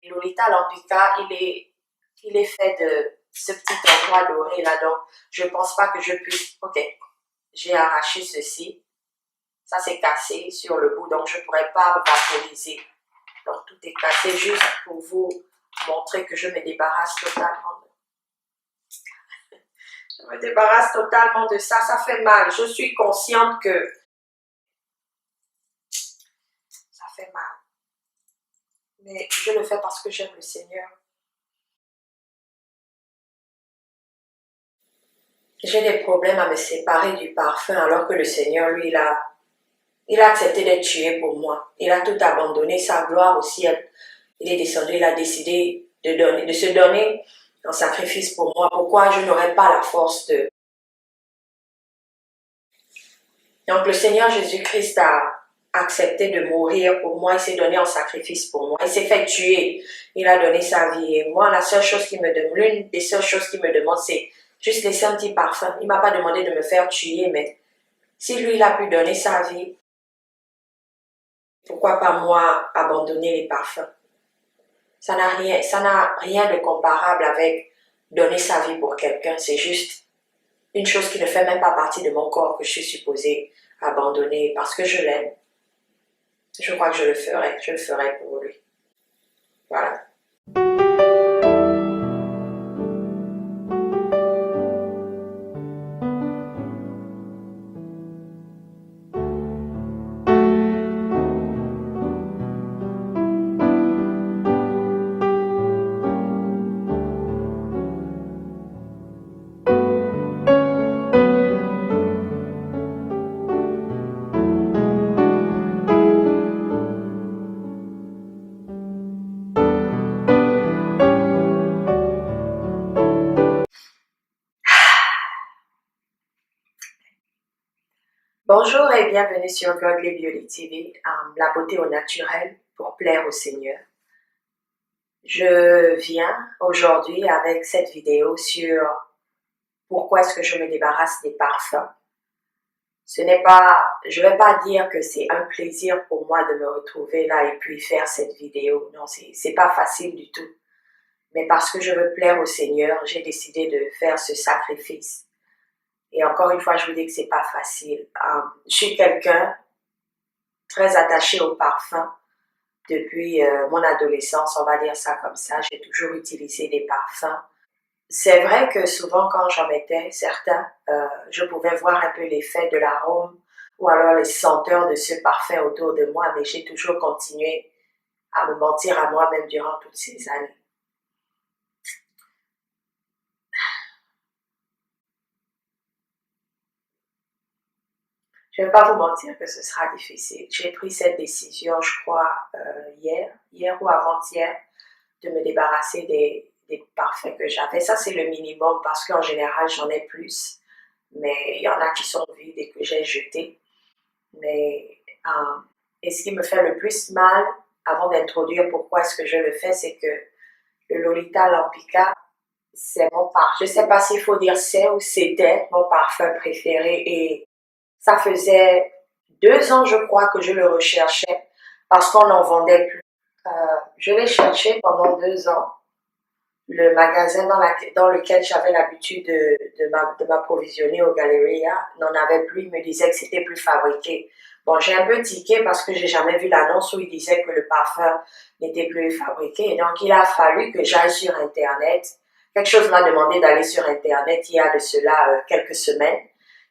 Lolita Lampica, il est fait de ce petit endroit doré là-dedans. Je ne pense pas que je puisse... Ok, j'ai arraché ceci. Ça c'est cassé sur le bout, donc je ne pourrais pas vaporiser. Donc tout est cassé juste pour vous montrer que je me débarrasse totalement. Je me débarrasse totalement de ça. Ça fait mal. Je suis consciente que ça fait mal. Mais je le fais parce que j'aime le Seigneur. J'ai des problèmes à me séparer du parfum alors que le Seigneur, lui, il a accepté d'être tué pour moi. Il a tout abandonné, sa gloire au ciel. Il est descendu, il a décidé de se donner en sacrifice pour moi. Pourquoi je n'aurais pas la force de... Donc le Seigneur Jésus-Christ a accepté de mourir pour moi, il s'est donné en sacrifice pour moi, il s'est fait tuer, il a donné sa vie. Et moi, la seule chose qui me demande, l'une des seules choses qu'il me demande, c'est juste laisser un petit parfum. Il ne m'a pas demandé de me faire tuer, mais si lui, il a pu donner sa vie, pourquoi pas moi abandonner les parfums? Ça n'a rien de comparable avec donner sa vie pour quelqu'un. C'est juste une chose qui ne fait même pas partie de mon corps que je suis supposée abandonner parce que je l'aime. Je crois que je le ferai pour lui. Voilà. Bonjour et bienvenue sur Godly Beauty TV, la beauté au naturel pour plaire au Seigneur. Je viens aujourd'hui avec cette vidéo sur pourquoi est-ce que je me débarrasse des parfums. Je ne vais pas dire que c'est un plaisir pour moi de me retrouver là et puis faire cette vidéo. Non, c'est pas facile du tout. Mais parce que je veux plaire au Seigneur, j'ai décidé de faire ce sacrifice. Et encore une fois, je vous dis que c'est pas facile. Je suis quelqu'un très attaché au parfum. Depuis mon adolescence, on va dire ça comme ça, j'ai toujours utilisé des parfums. C'est vrai que souvent quand j'en mettais certains, je pouvais voir un peu l'effet de l'arôme ou alors les senteurs de ce parfum autour de moi, mais j'ai toujours continué à me mentir à moi-même durant toutes ces années. Je ne vais pas vous mentir que ce sera difficile. J'ai pris cette décision, je crois, hier ou avant-hier, de me débarrasser des parfums que j'avais. Ça, c'est le minimum parce qu'en général, j'en ai plus. Mais il y en a qui sont vides et que j'ai jetés. Mais et ce qui me fait le plus mal, avant d'introduire pourquoi est-ce que je le fais, c'est que le Lolita Lampica, c'est mon parfum. Je ne sais pas s'il faut dire c'est ou c'était mon parfum préféré. Et ça faisait 2 ans, je crois, que je le recherchais parce qu'on n'en vendait plus. Je l'ai cherché pendant 2 ans. Le magasin dans lequel j'avais l'habitude de m'approvisionner au Galleria n'en avait plus. Il me disait que c'était plus fabriqué. Bon, j'ai un peu tiqué parce que j'ai jamais vu l'annonce où il disait que le parfum n'était plus fabriqué. Et donc, il a fallu que j'aille sur Internet. Quelque chose m'a demandé d'aller sur Internet il y a de cela quelques semaines.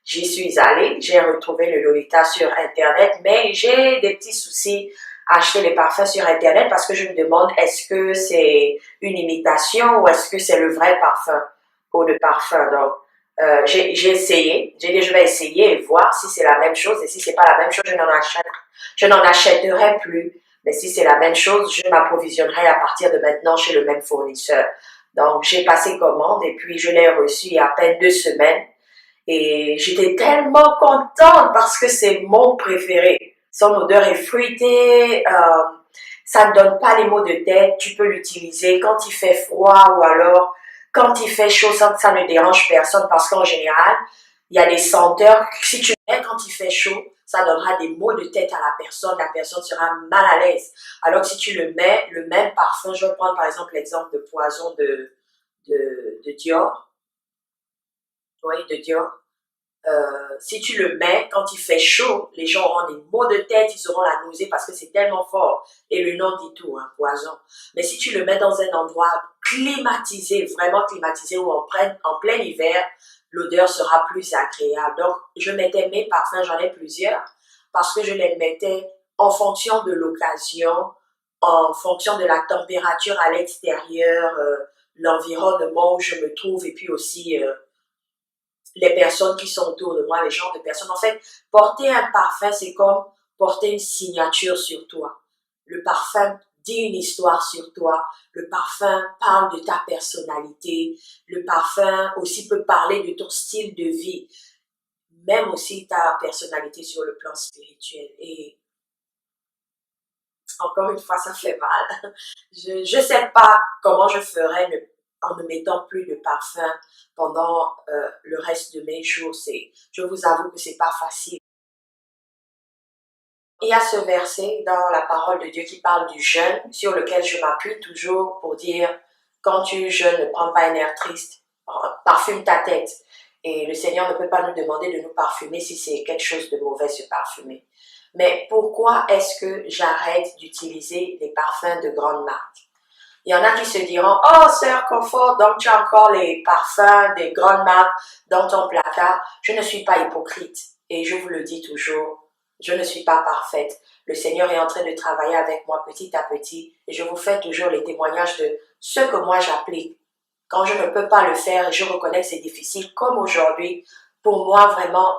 J'y suis allée, j'ai retrouvé le Lolita sur Internet, mais j'ai des petits soucis à acheter les parfums sur Internet parce que je me demande est-ce que c'est une imitation ou est-ce que c'est le vrai parfum ou de parfum. Donc, j'ai essayé, j'ai dit je vais essayer et voir si c'est la même chose et si c'est pas la même chose, je n'en achèterai plus. Mais si c'est la même chose, je m'approvisionnerai à partir de maintenant chez le même fournisseur. Donc, j'ai passé commande et puis je l'ai reçu il y a à peine 2 semaines. Et j'étais tellement contente parce que c'est mon préféré. Son odeur est fruitée, ça ne donne pas les maux de tête, tu peux l'utiliser quand il fait froid ou alors quand il fait chaud, ça ne dérange personne parce qu'en général, il y a des senteurs, si tu mets quand il fait chaud, ça donnera des maux de tête à la personne sera mal à l'aise. Alors que si tu le mets, le même parfum, je vais prendre par exemple l'exemple de Poison de Dior, oui, de Dior. Si tu le mets, quand il fait chaud, les gens auront des maux de tête, ils auront la nausée parce que c'est tellement fort. Et le nom dit tout, hein, Poison. Mais si tu le mets dans un endroit climatisé, vraiment climatisé, ou en plein hiver, l'odeur sera plus agréable. Donc, je mettais mes parfums, j'en ai plusieurs, parce que je les mettais en fonction de l'occasion, en fonction de la température à l'extérieur, l'environnement où je me trouve, et puis aussi les personnes qui sont autour de moi, les genres de personnes. En fait, porter un parfum, c'est comme porter une signature sur toi. Le parfum dit une histoire sur toi. Le parfum parle de ta personnalité. Le parfum aussi peut parler de ton style de vie. Même aussi ta personnalité sur le plan spirituel. Et encore une fois, ça fait mal. Je sais pas comment je ferais en ne mettant plus de parfum pendant le reste de mes jours. Je vous avoue que c'est pas facile. Il y a ce verset dans la parole de Dieu qui parle du jeûne, sur lequel je m'appuie toujours pour dire, quand tu jeûnes, ne prends pas un air triste, parfume ta tête. Et le Seigneur ne peut pas nous demander de nous parfumer si c'est quelque chose de mauvais, se parfumer. Mais pourquoi est-ce que j'arrête d'utiliser les parfums de grandes marques? Il y en a qui se diront, oh, Sœur Confort, donc tu as encore les parfums des grandes marques dans ton placard. Je ne suis pas hypocrite et je vous le dis toujours, je ne suis pas parfaite. Le Seigneur est en train de travailler avec moi petit à petit et je vous fais toujours les témoignages de ce que moi j'applique. Quand je ne peux pas le faire, je reconnais que c'est difficile, comme aujourd'hui, pour moi vraiment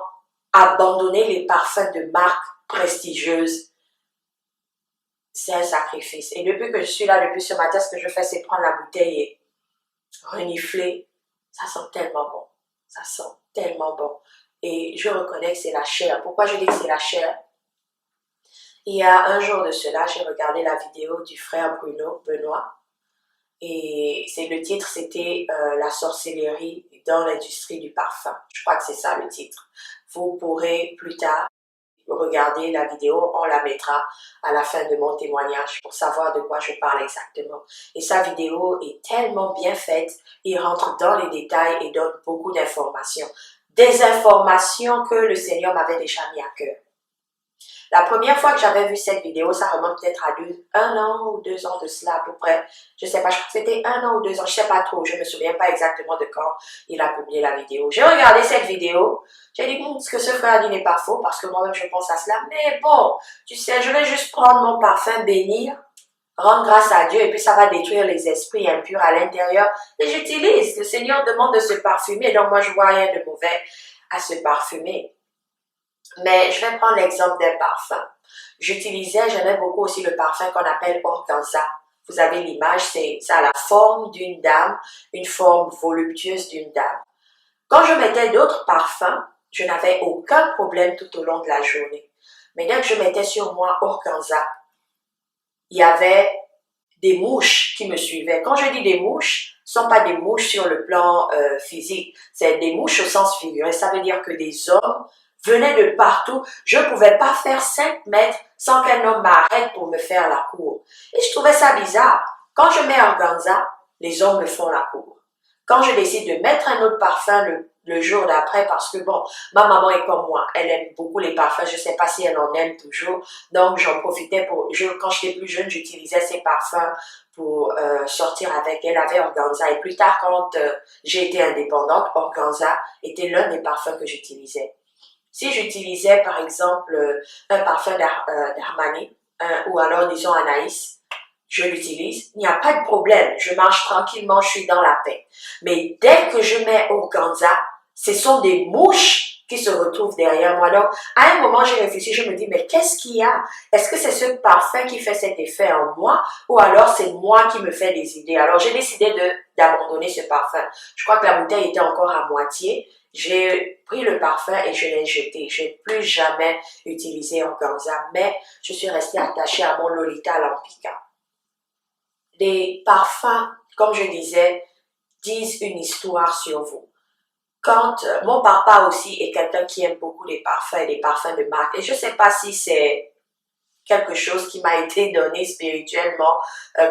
abandonner les parfums de marques prestigieuses, c'est un sacrifice. Et depuis que je suis là, depuis ce matin, ce que je fais, c'est prendre la bouteille et renifler. Ça sent tellement bon. Ça sent tellement bon. Et je reconnais que c'est la chair. Pourquoi je dis que c'est la chair? Il y a un jour de cela, j'ai regardé la vidéo du frère Benoît. Et le titre, c'était La sorcellerie dans l'industrie du parfum. Je crois que c'est ça le titre. Vous pourrez plus tard regarder la vidéo, on la mettra à la fin de mon témoignage pour savoir de quoi je parle exactement. Et sa vidéo est tellement bien faite, il rentre dans les détails et donne beaucoup d'informations. Des informations que le Seigneur m'avait déjà mis à cœur. La première fois que j'avais vu cette vidéo, ça remonte peut-être à 1 an ou 2 ans de cela à peu près. Je sais pas, je crois que c'était 1 an ou 2 ans, je sais pas trop, je me souviens pas exactement de quand il a publié la vidéo. J'ai regardé cette vidéo, j'ai dit, ce que ce frère dit n'est pas faux, parce que moi-même je pense à cela, mais bon, tu sais, je vais juste prendre mon parfum, bénir, rendre grâce à Dieu, et puis ça va détruire les esprits impurs à l'intérieur, et j'utilise. Le Seigneur demande de se parfumer, donc moi je vois rien de mauvais à se parfumer. Mais je vais prendre l'exemple d'un parfum. J'aimais beaucoup aussi le parfum qu'on appelle organza. Vous avez l'image, ça a la forme d'une dame, une forme voluptueuse d'une dame. Quand je mettais d'autres parfums, je n'avais aucun problème tout au long de la journée. Mais dès que je mettais sur moi organza, il y avait des mouches qui me suivaient. Quand je dis des mouches, ce ne sont pas des mouches sur le plan physique, c'est des mouches au sens figuré. Ça veut dire que des hommes venaient de partout. Je ne pouvais pas faire 5 mètres sans qu'un homme m'arrête pour me faire la cour. Et je trouvais ça bizarre. Quand je mets organza, les hommes me font la cour. Quand je décide de mettre un autre parfum le jour d'après, parce que bon, ma maman est comme moi, elle aime beaucoup les parfums, je ne sais pas si elle en aime toujours, donc j'en profitais quand j'étais plus jeune, j'utilisais ces parfums pour sortir avec elle, avec organza, et plus tard quand j'ai été indépendante, organza était l'un des parfums que j'utilisais. Si j'utilisais par exemple un parfum d'Armani, ou alors disons Anaïs, je l'utilise, il n'y a pas de problème, je marche tranquillement, je suis dans la paix. Mais dès que je mets organza, ce sont des mouches qui se retrouvent derrière moi. Donc, à un moment, j'ai réfléchi, je me dis, mais qu'est-ce qu'il y a? Est-ce que c'est ce parfum qui fait cet effet en moi ou alors c'est moi qui me fais des idées? Alors, j'ai décidé d'abandonner ce parfum. Je crois que la bouteille était encore à moitié. J'ai pris le parfum et je l'ai jeté. Je n'ai plus jamais utilisé organza, mais je suis restée attachée à mon Lolita Lampica. Les parfums, comme je disais, disent une histoire sur vous. quand mon papa aussi est quelqu'un qui aime beaucoup les parfums et les parfums de marque. Et je ne sais pas si c'est quelque chose qui m'a été donné spirituellement,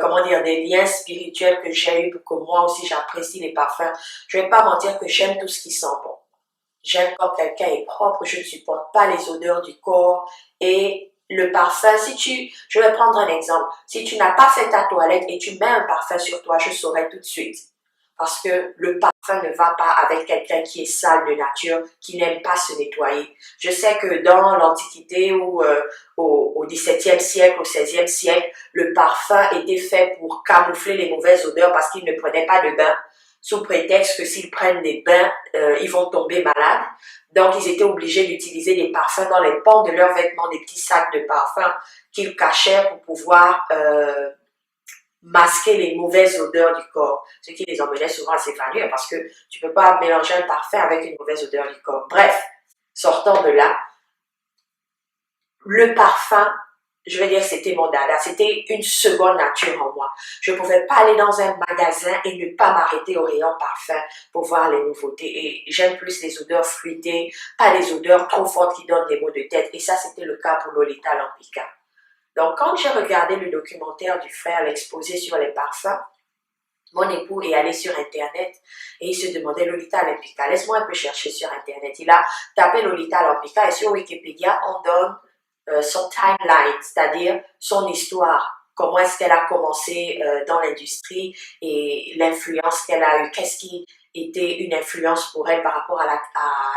comment dire, des liens spirituels que j'ai eu pour que moi aussi j'apprécie les parfums. Je vais pas mentir que j'aime tout ce qui sent bon. J'aime quand quelqu'un est propre, je ne supporte pas les odeurs du corps et le parfum, je vais prendre un exemple, si tu n'as pas fait ta toilette et tu mets un parfum sur toi, je saurais tout de suite. Parce que le parfum ne va pas avec quelqu'un qui est sale de nature, qui n'aime pas se nettoyer. Je sais que dans l'Antiquité ou au XVIIe siècle, au XVIe siècle, le parfum était fait pour camoufler les mauvaises odeurs parce qu'ils ne prenaient pas de bain, sous prétexte que s'ils prennent des bains, ils vont tomber malades. Donc, ils étaient obligés d'utiliser des parfums dans les pans de leurs vêtements, des petits sacs de parfums qu'ils cachaient pour pouvoir masquer les mauvaises odeurs du corps, ce qui les emmenait souvent à s'évanouir parce que tu ne peux pas mélanger un parfum avec une mauvaise odeur du corps. Bref, sortant de là, le parfum, je vais dire c'était mon dada, c'était une seconde nature en moi. Je ne pouvais pas aller dans un magasin et ne pas m'arrêter au rayon parfum pour voir les nouveautés. Et j'aime plus les odeurs fruitées, pas les odeurs trop fortes qui donnent des maux de tête. Et ça, c'était le cas pour Lolita Lampica. Donc, quand j'ai regardé le documentaire du frère, l'exposé sur les parfums, mon époux est allé sur Internet et il se demandait Lolita Lampica. Laisse-moi un peu chercher sur Internet. Il a tapé Lolita Lampica et sur Wikipédia, on donne son timeline, c'est-à-dire son histoire. Comment est-ce qu'elle a commencé dans l'industrie et l'influence qu'elle a eue. Qu'est-ce qui était une influence pour elle par rapport à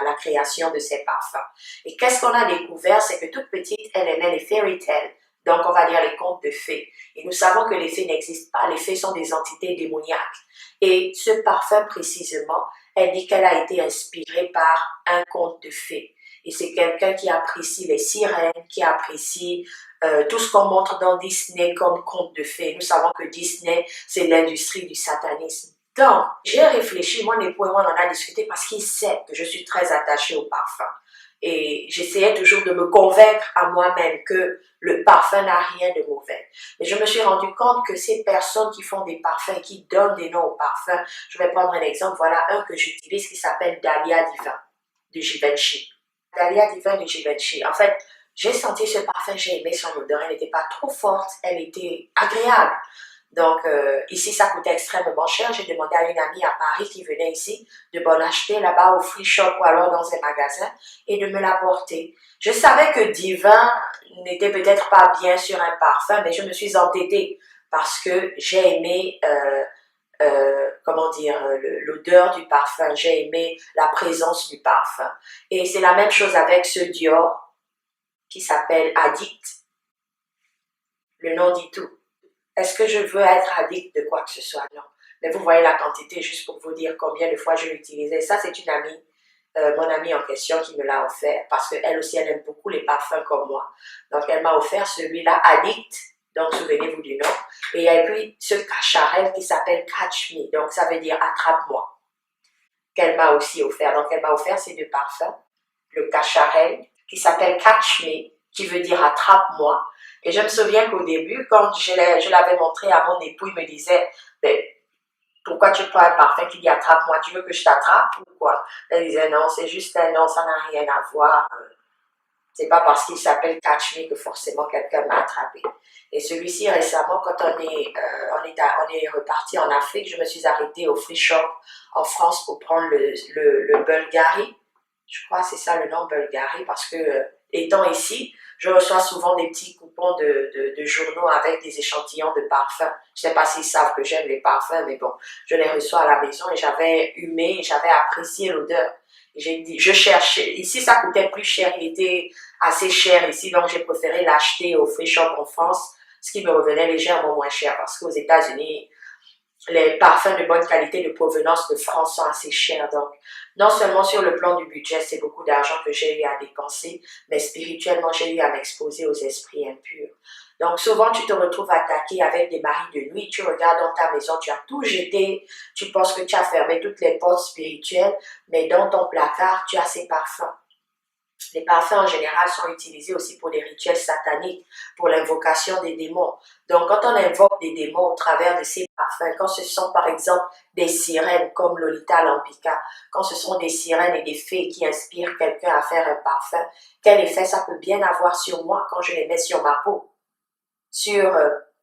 la création de ses parfums. Et qu'est-ce qu'on a découvert, c'est que toute petite, elle aimait les fairy tales. Donc, on va dire les contes de fées. Et nous savons que les fées n'existent pas. Les fées sont des entités démoniaques. Et ce parfum, précisément, elle dit qu'elle a été inspirée par un conte de fées. Et c'est quelqu'un qui apprécie les sirènes, qui apprécie tout ce qu'on montre dans Disney comme conte de fées. Nous savons que Disney, c'est l'industrie du satanisme. Donc, j'ai réfléchi, mon époux et moi, on en a discuté parce qu'il sait que je suis très attachée au parfum. Et j'essayais toujours de me convaincre à moi-même que le parfum n'a rien de mauvais. Mais je me suis rendu compte que ces personnes qui font des parfums et qui donnent des noms aux parfums, je vais prendre un exemple, voilà un que j'utilise qui s'appelle Dahlia Divin de Givenchy. Dahlia Divin de Givenchy. En fait, j'ai senti ce parfum, j'ai aimé son odeur, elle n'était pas trop forte, elle était agréable. Donc, ici, ça coûtait extrêmement cher. J'ai demandé à une amie à Paris qui venait ici de m'en acheter là-bas au free shop ou alors dans un magasin et de me l'apporter. Je savais que Divin n'était peut-être pas bien sur un parfum, mais je me suis entêtée parce que j'ai aimé, comment dire, l'odeur du parfum. J'ai aimé la présence du parfum. Et c'est la même chose avec ce Dior qui s'appelle Addict. Le nom dit tout. Est-ce que je veux être addict de quoi que ce soit? Non. Mais vous voyez la quantité, juste pour vous dire combien de fois je l'utilisais. Ça, c'est une amie, mon amie en question qui me l'a offert parce qu'elle aussi, elle aime beaucoup les parfums comme moi. Donc, elle m'a offert celui-là, Addict. Donc, souvenez-vous du nom. Et puis, ce cacharel qui s'appelle Catch Me. Donc, ça veut dire attrape-moi. Qu'elle m'a aussi offert. Donc, elle m'a offert ces deux parfums. Le cacharel qui s'appelle Catch Me, qui veut dire attrape-moi. Et je me souviens qu'au début, quand je l'avais montré à mon époux, il me disait, mais pourquoi tu prends un parfum qui dit attrape-moi, tu veux que je t'attrape ou quoi? Elle disait non, c'est juste un nom, ça n'a rien à voir. C'est pas parce qu'il s'appelle Catch Me que forcément quelqu'un m'a attrapé. Et celui-ci, récemment, quand on est reparti en Afrique, je me suis arrêtée au free shop en France pour prendre le Bulgari. Je crois que c'est ça le nom Bulgari parce que étant ici, je reçois souvent des petits coupons de journaux avec des échantillons de parfums. Je ne sais pas s'ils savent que j'aime les parfums, mais bon, je les reçois à la maison et j'avais humé, j'avais apprécié l'odeur. J'ai dit, je cherchais. Ici, ça coûtait plus cher, il était assez cher ici, donc j'ai préféré l'acheter au free shop en France, ce qui me revenait légèrement moins cher parce qu'aux États-Unis, les parfums de bonne qualité de provenance de France sont assez chers. Donc, non seulement sur le plan du budget, c'est beaucoup d'argent que j'ai eu à dépenser, mais spirituellement, j'ai eu à m'exposer aux esprits impurs. Donc, souvent, tu te retrouves attaqué avec des maris de nuit. Tu regardes dans ta maison, tu as tout jeté. Tu penses que tu as fermé toutes les portes spirituelles, mais dans ton placard, tu as ces parfums. Les parfums en général sont utilisés aussi pour des rituels sataniques, pour l'invocation des démons. Donc quand on invoque des démons au travers de ces parfums, quand ce sont par exemple des sirènes comme Lolita Lampika, quand ce sont des sirènes et des fées qui inspirent quelqu'un à faire un parfum, quel effet ça peut bien avoir sur moi quand je les mets sur ma peau, sur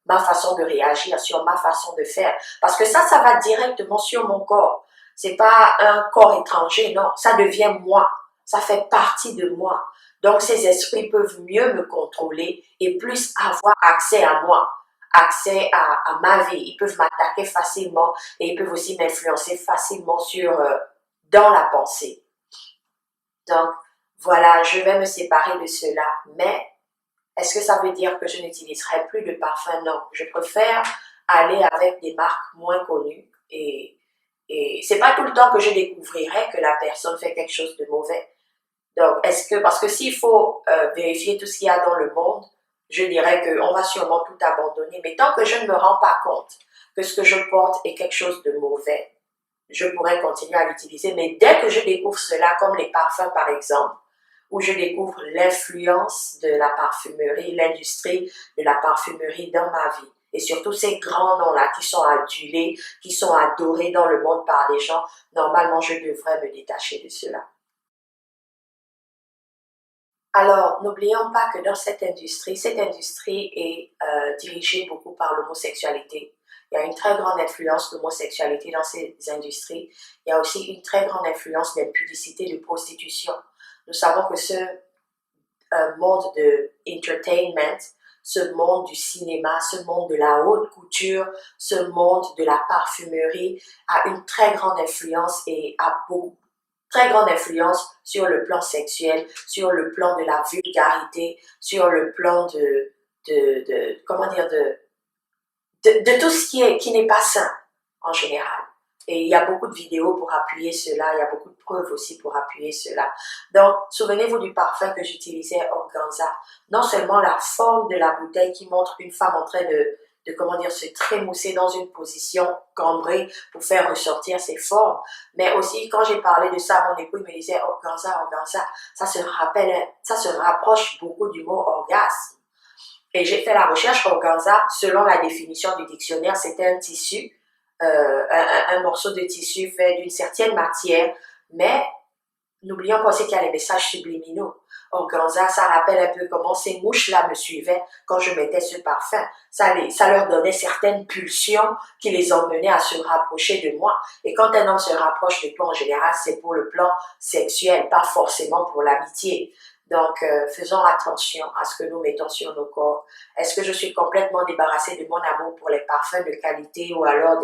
ma façon de réagir, sur ma façon de faire. Parce que ça va directement sur mon corps. C'est pas un corps étranger, non, ça devient moi. Ça fait partie de moi. Donc ces esprits peuvent mieux me contrôler et plus avoir accès à moi, accès à ma vie. Ils peuvent m'attaquer facilement et ils peuvent aussi m'influencer facilement dans la pensée. Donc voilà, je vais me séparer de cela, mais est-ce que ça veut dire que je n'utiliserai plus de parfum? Non, je préfère aller avec des marques moins connues et c'est pas tout le temps que je découvrirai que la personne fait quelque chose de mauvais. Donc, parce que s'il faut vérifier tout ce qu'il y a dans le monde, je dirais qu'on va sûrement tout abandonner. Mais tant que je ne me rends pas compte que ce que je porte est quelque chose de mauvais, je pourrais continuer à l'utiliser. Mais dès que je découvre cela, comme les parfums par exemple, où je découvre l'influence de la parfumerie, l'industrie de la parfumerie dans ma vie, et surtout ces grands noms-là qui sont adulés, qui sont adorés dans le monde par des gens, normalement je devrais me détacher de cela. Alors, n'oublions pas que dans cette industrie est dirigée beaucoup par l'homosexualité. Il y a une très grande influence d'homosexualité dans ces industries. Il y a aussi une très grande influence d'impudicité, de prostitution. Nous savons que ce monde de entertainment, ce monde du cinéma, ce monde de la haute couture, ce monde de la parfumerie a une très grande influence et a beaucoup très grande influence sur le plan sexuel, sur le plan de la vulgarité, sur le plan comment dire, de tout ce qui n'est pas sain en général. Et il y a beaucoup de vidéos pour appuyer cela, il y a beaucoup de preuves aussi pour appuyer cela. Donc, souvenez-vous du parfum que j'utilisais Organza. Non seulement la forme de la bouteille qui montre une femme en train comment dire, se trémousser dans une position cambrée pour faire ressortir ses formes. Mais aussi, quand j'ai parlé de ça, mon époux me disait Organza, Organza, ça se rapproche beaucoup du mot orgasme. Et j'ai fait la recherche organza, selon la définition du dictionnaire, c'était un tissu, un morceau de tissu fait d'une certaine matière, mais n'oublions pas aussi qu'il y a les messages subliminaux. Organza, ça rappelle un peu comment ces mouches-là me suivaient quand je mettais ce parfum. Ça leur donnait certaines pulsions qui les emmenaient à se rapprocher de moi. Et quand un homme se rapproche de toi, en général, c'est pour le plan sexuel, pas forcément pour l'amitié. Donc, faisons attention à ce que nous mettons sur nos corps. Est-ce que je suis complètement débarrassée de mon amour pour les parfums de qualité ou alors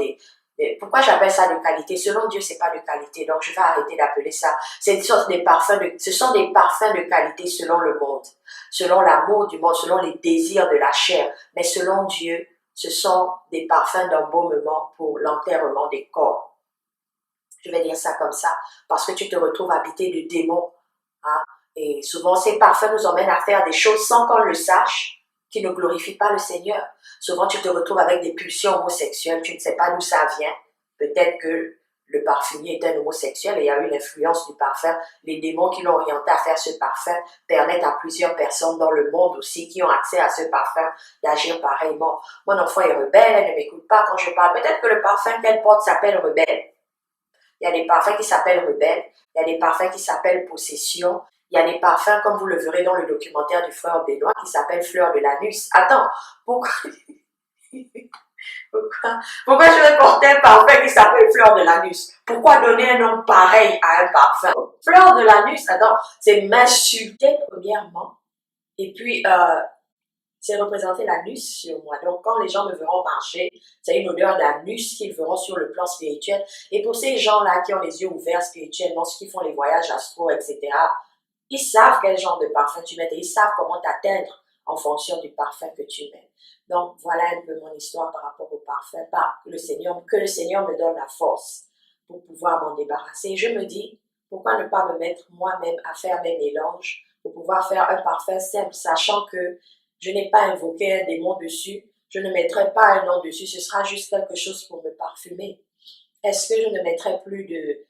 pourquoi j'appelle ça de qualité? Selon Dieu, c'est pas de qualité, donc je vais arrêter d'appeler ça. Ce sont des parfums de qualité selon le monde, selon l'amour du monde, selon les désirs de la chair. Mais selon Dieu, ce sont des parfums d'embaumement pour l'enterrement des corps. Je vais dire ça comme ça, parce que tu te retrouves habité de démons, hein? Et souvent, ces parfums nous emmènent à faire des choses sans qu'on le sache, qui ne glorifient pas le Seigneur. Souvent, tu te retrouves avec des pulsions homosexuelles, tu ne sais pas d'où ça vient. Peut-être que le parfumier est un homosexuel et il y a eu l'influence du parfum. Les démons qui l'ont orienté à faire ce parfum permettent à plusieurs personnes dans le monde aussi qui ont accès à ce parfum d'agir pareillement. Mon enfant est rebelle, elle ne m'écoute pas quand je parle. Peut-être que le parfum qu'elle porte s'appelle rebelle. Il y a des parfums qui s'appellent rebelle, il y a des parfums qui s'appellent possession, il y a des parfums, comme vous le verrez dans le documentaire du frère Benoît, qui s'appelle Fleur de l'anus. Attends, pourquoi, pourquoi je vais porter un parfum qui s'appelle Fleur de l'anus? Pourquoi donner un nom pareil à un parfum? Fleur de l'anus, attends, c'est m'insulter premièrement, et puis c'est représenter l'anus sur moi. Donc, quand les gens me verront marcher, c'est une odeur d'anus qu'ils verront sur le plan spirituel. Et pour ces gens-là qui ont les yeux ouverts spirituellement, ceux qui font les voyages astro, etc., ils savent quel genre de parfum tu mets et ils savent comment t'atteindre en fonction du parfum que tu mets. Donc, voilà un peu mon histoire par rapport au parfum. Que le Seigneur me donne la force pour pouvoir m'en débarrasser. Je me dis, pourquoi ne pas me mettre moi-même à faire mes mélanges pour pouvoir faire un parfum simple, sachant que je n'ai pas invoqué un démon dessus, je ne mettrai pas un nom dessus, ce sera juste quelque chose pour me parfumer. Est-ce que je ne mettrai plus de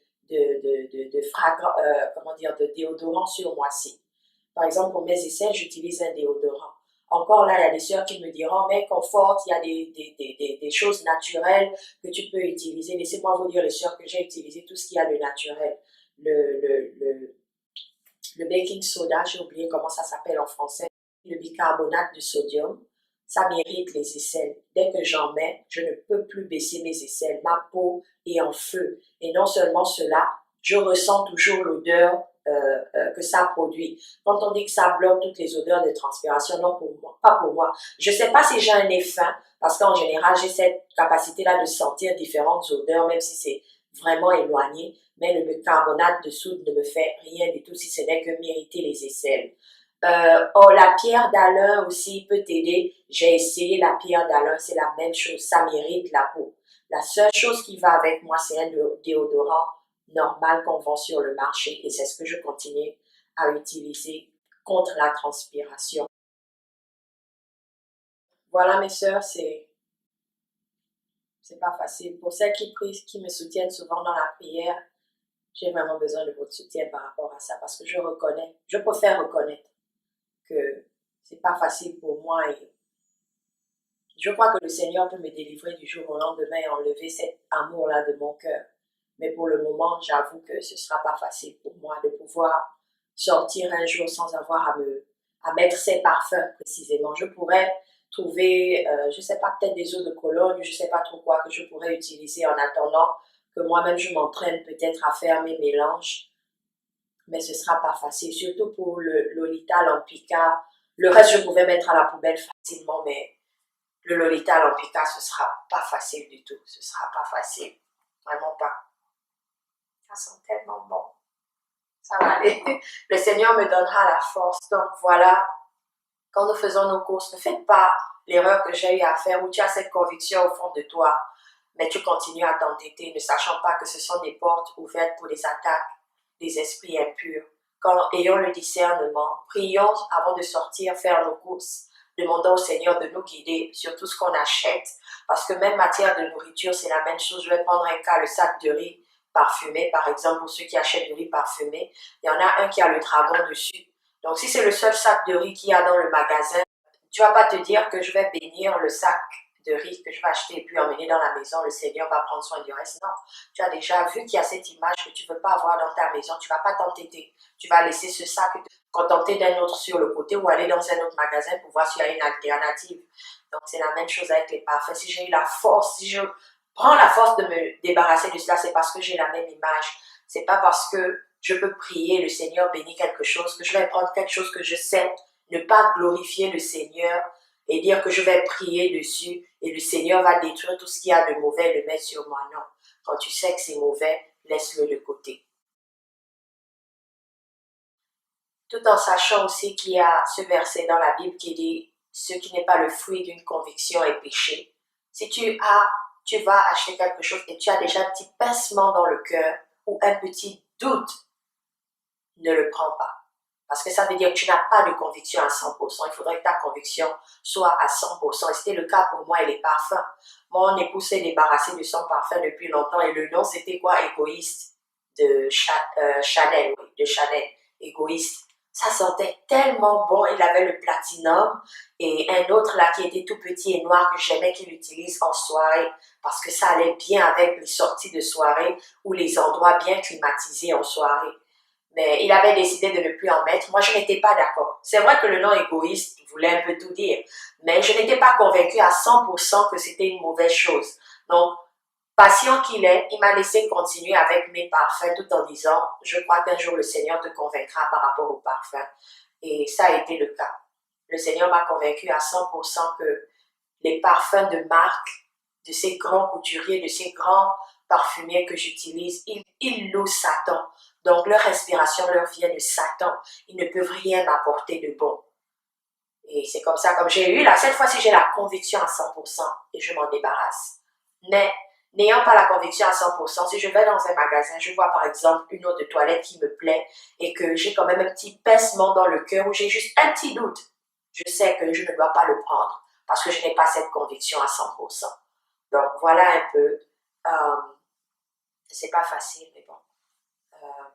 comment dire, de déodorant sur moi-ci? Par exemple, pour mes aisselles, j'utilise un déodorant. Encore là, il y a des sœurs qui me diront, mais Comfort, il y a des choses naturelles que tu peux utiliser. Laissez-moi vous dire, les sœurs, que j'ai utilisé tout ce qu'il y a de naturel. Le, le, le, le baking soda, j'ai oublié comment ça s'appelle en français, le bicarbonate de sodium, ça m'irrite les aisselles. Dès que j'en mets, je ne peux plus baisser mes aisselles. Ma peau est en feu. Et non seulement cela, je ressens toujours l'odeur que ça produit. Quand on dit que ça bloque toutes les odeurs de transpiration, non pour moi, pas pour moi. Je sais pas si j'ai un nez fin, parce qu'en général, j'ai cette capacité-là de sentir différentes odeurs, même si c'est vraiment éloigné, mais le bicarbonate de soude ne me fait rien du tout si ce n'est que m'irriter les aisselles. La pierre d'Alain aussi peut t'aider. J'ai essayé la pierre d'Alain, c'est la même chose, ça m'irrite la peau. La seule chose qui va avec moi, c'est un déodorant normal qu'on vend sur le marché et c'est ce que je continue à utiliser contre la transpiration. Voilà mes sœurs, c'est pas facile. Pour celles qui me soutiennent souvent dans la prière, j'ai vraiment besoin de votre soutien par rapport à ça parce que je préfère reconnaître que c'est pas facile pour moi et je crois que le Seigneur peut me délivrer du jour au lendemain et enlever cet amour-là de mon cœur. Mais pour le moment, j'avoue que ce sera pas facile pour moi de pouvoir sortir un jour sans avoir à mettre ces parfums précisément. Je pourrais trouver, je sais pas, peut-être des eaux de Cologne, je sais pas trop quoi que je pourrais utiliser en attendant que moi-même je m'entraîne peut-être à faire mes mélanges. Mais ce sera pas facile, surtout pour le Lolita Lampica. Le reste, je pouvais mettre à la poubelle facilement, mais le Lolita Lampica, ce sera pas facile du tout. Ce sera pas facile. Vraiment pas. Ça sent tellement bon. Ça va aller. Le Seigneur me donnera la force. Donc voilà, quand nous faisons nos courses, ne faites pas l'erreur que j'ai eu à faire où tu as cette conviction au fond de toi, mais tu continues à t'entêter, ne sachant pas que ce sont des portes ouvertes pour les attaques des esprits impurs. Quand ayons le discernement, prions avant de sortir faire nos courses. Demandons au Seigneur de nous guider sur tout ce qu'on achète, parce que même matière de nourriture, c'est la même chose. Je vais prendre un cas, le sac de riz parfumé, par exemple, pour ceux qui achètent du riz parfumé. Il y en a un qui a le dragon dessus. Donc, si c'est le seul sac de riz qu'il y a dans le magasin, tu vas pas te dire que je vais bénir le sac de riz que je vais acheter et puis emmener dans la maison, le Seigneur va prendre soin du reste. Non, tu as déjà vu qu'il y a cette image que tu ne veux pas avoir dans ta maison, tu ne vas pas t'entêter. Tu vas laisser ce sac et te contenter d'un autre sur le côté ou aller dans un autre magasin pour voir s'il y a une alternative. Donc, c'est la même chose avec les parfums. Si j'ai eu la force, si je prends la force de me débarrasser de cela, c'est parce que j'ai la même image. C'est pas parce que je peux prier, le Seigneur bénit quelque chose, que je vais prendre quelque chose que je sais, ne pas glorifier le Seigneur et dire que je vais prier dessus et le Seigneur va détruire tout ce qu'il y a de mauvais et le mettre sur moi. Non. Quand tu sais que c'est mauvais, laisse-le de côté. Tout en sachant aussi qu'il y a ce verset dans la Bible qui dit « Ce qui n'est pas le fruit d'une conviction est péché ». Si tu vas acheter quelque chose et tu as déjà un petit pincement dans le cœur ou un petit doute, ne le prends pas. Parce que ça veut dire que tu n'as pas de conviction à 100%. Il faudrait que ta conviction soit à 100%. Et c'était le cas pour moi et les parfums. Mon époux s'est débarrassé de son parfum depuis longtemps et le nom c'était quoi? Égoïste de Chanel, oui, de Chanel. Égoïste. Ça sentait tellement bon. Il avait le platinum et un autre là qui était tout petit et noir que j'aimais qu'il utilise en soirée parce que ça allait bien avec les sorties de soirée ou les endroits bien climatisés en soirée. Mais il avait décidé de ne plus en mettre. Moi, je n'étais pas d'accord. C'est vrai que le nom égoïste voulait un peu tout dire, mais je n'étais pas convaincue à 100% que c'était une mauvaise chose. Donc, patient qu'il est, il m'a laissé continuer avec mes parfums tout en disant, je crois qu'un jour le Seigneur te convaincra par rapport aux parfums. Et ça a été le cas. Le Seigneur m'a convaincue à 100% que les parfums de marque, de ces grands couturiers, de ces grands parfumiers que j'utilise, ils louent Satan. Donc leur respiration leur vient de Satan. Ils ne peuvent rien m'apporter de bon. Et c'est comme ça, comme j'ai eu là, cette fois-ci j'ai la conviction à 100% et je m'en débarrasse. Mais n'ayant pas la conviction à 100%, si je vais dans un magasin, je vois par exemple une eau de toilette qui me plaît et que j'ai quand même un petit pincement dans le cœur ou j'ai juste un petit doute, je sais que je ne dois pas le prendre parce que je n'ai pas cette conviction à 100%. Donc voilà un peu, c'est pas facile mais bon,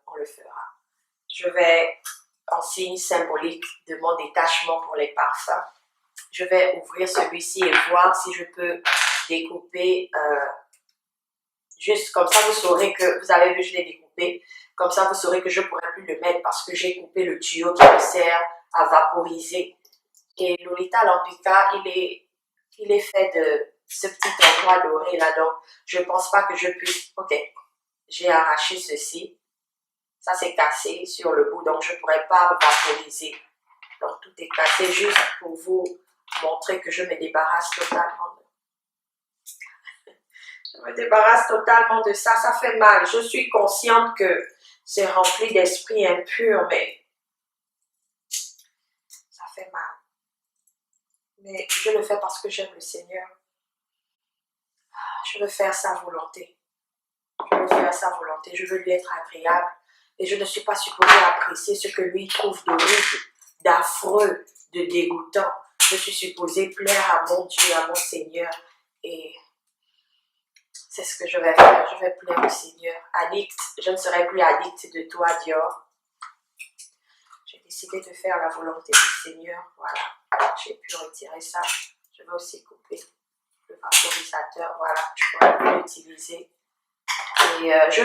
on le fera. Je vais en signe symbolique de mon détachement pour les parfums. Je vais ouvrir celui-ci et voir si je peux découper, juste comme ça vous saurez que, vous avez vu je l'ai découpé, comme ça vous saurez que je ne pourrai plus le mettre parce que j'ai coupé le tuyau qui me sert à vaporiser. Et Lolita Lampica, il est fait de ce petit endroit doré là, donc je ne pense pas que je puisse, ok, j'ai arraché ceci, ça c'est cassé sur le bout, donc je ne pourrais pas vaporiser. Donc tout est cassé juste pour vous montrer que je me débarrasse totalement de ça. Ça fait mal. Je suis consciente que c'est rempli d'esprits impurs, mais ça fait mal. Mais je le fais parce que j'aime le Seigneur. Je veux faire sa volonté. Je veux faire sa volonté. Je veux lui être agréable. Et je ne suis pas supposée apprécier ce que lui trouve d'horrible, d'affreux, de dégoûtant. Je suis supposée plaire à mon Dieu, à mon Seigneur. Et c'est ce que je vais faire. Je vais plaire au Seigneur. Addict, je ne serai plus addict de toi, Dior. J'ai décidé de faire la volonté du Seigneur. Voilà. J'ai pu retirer ça. Je vais aussi couper le vaporisateur. Voilà. Je pourrais plus l'utiliser. Et je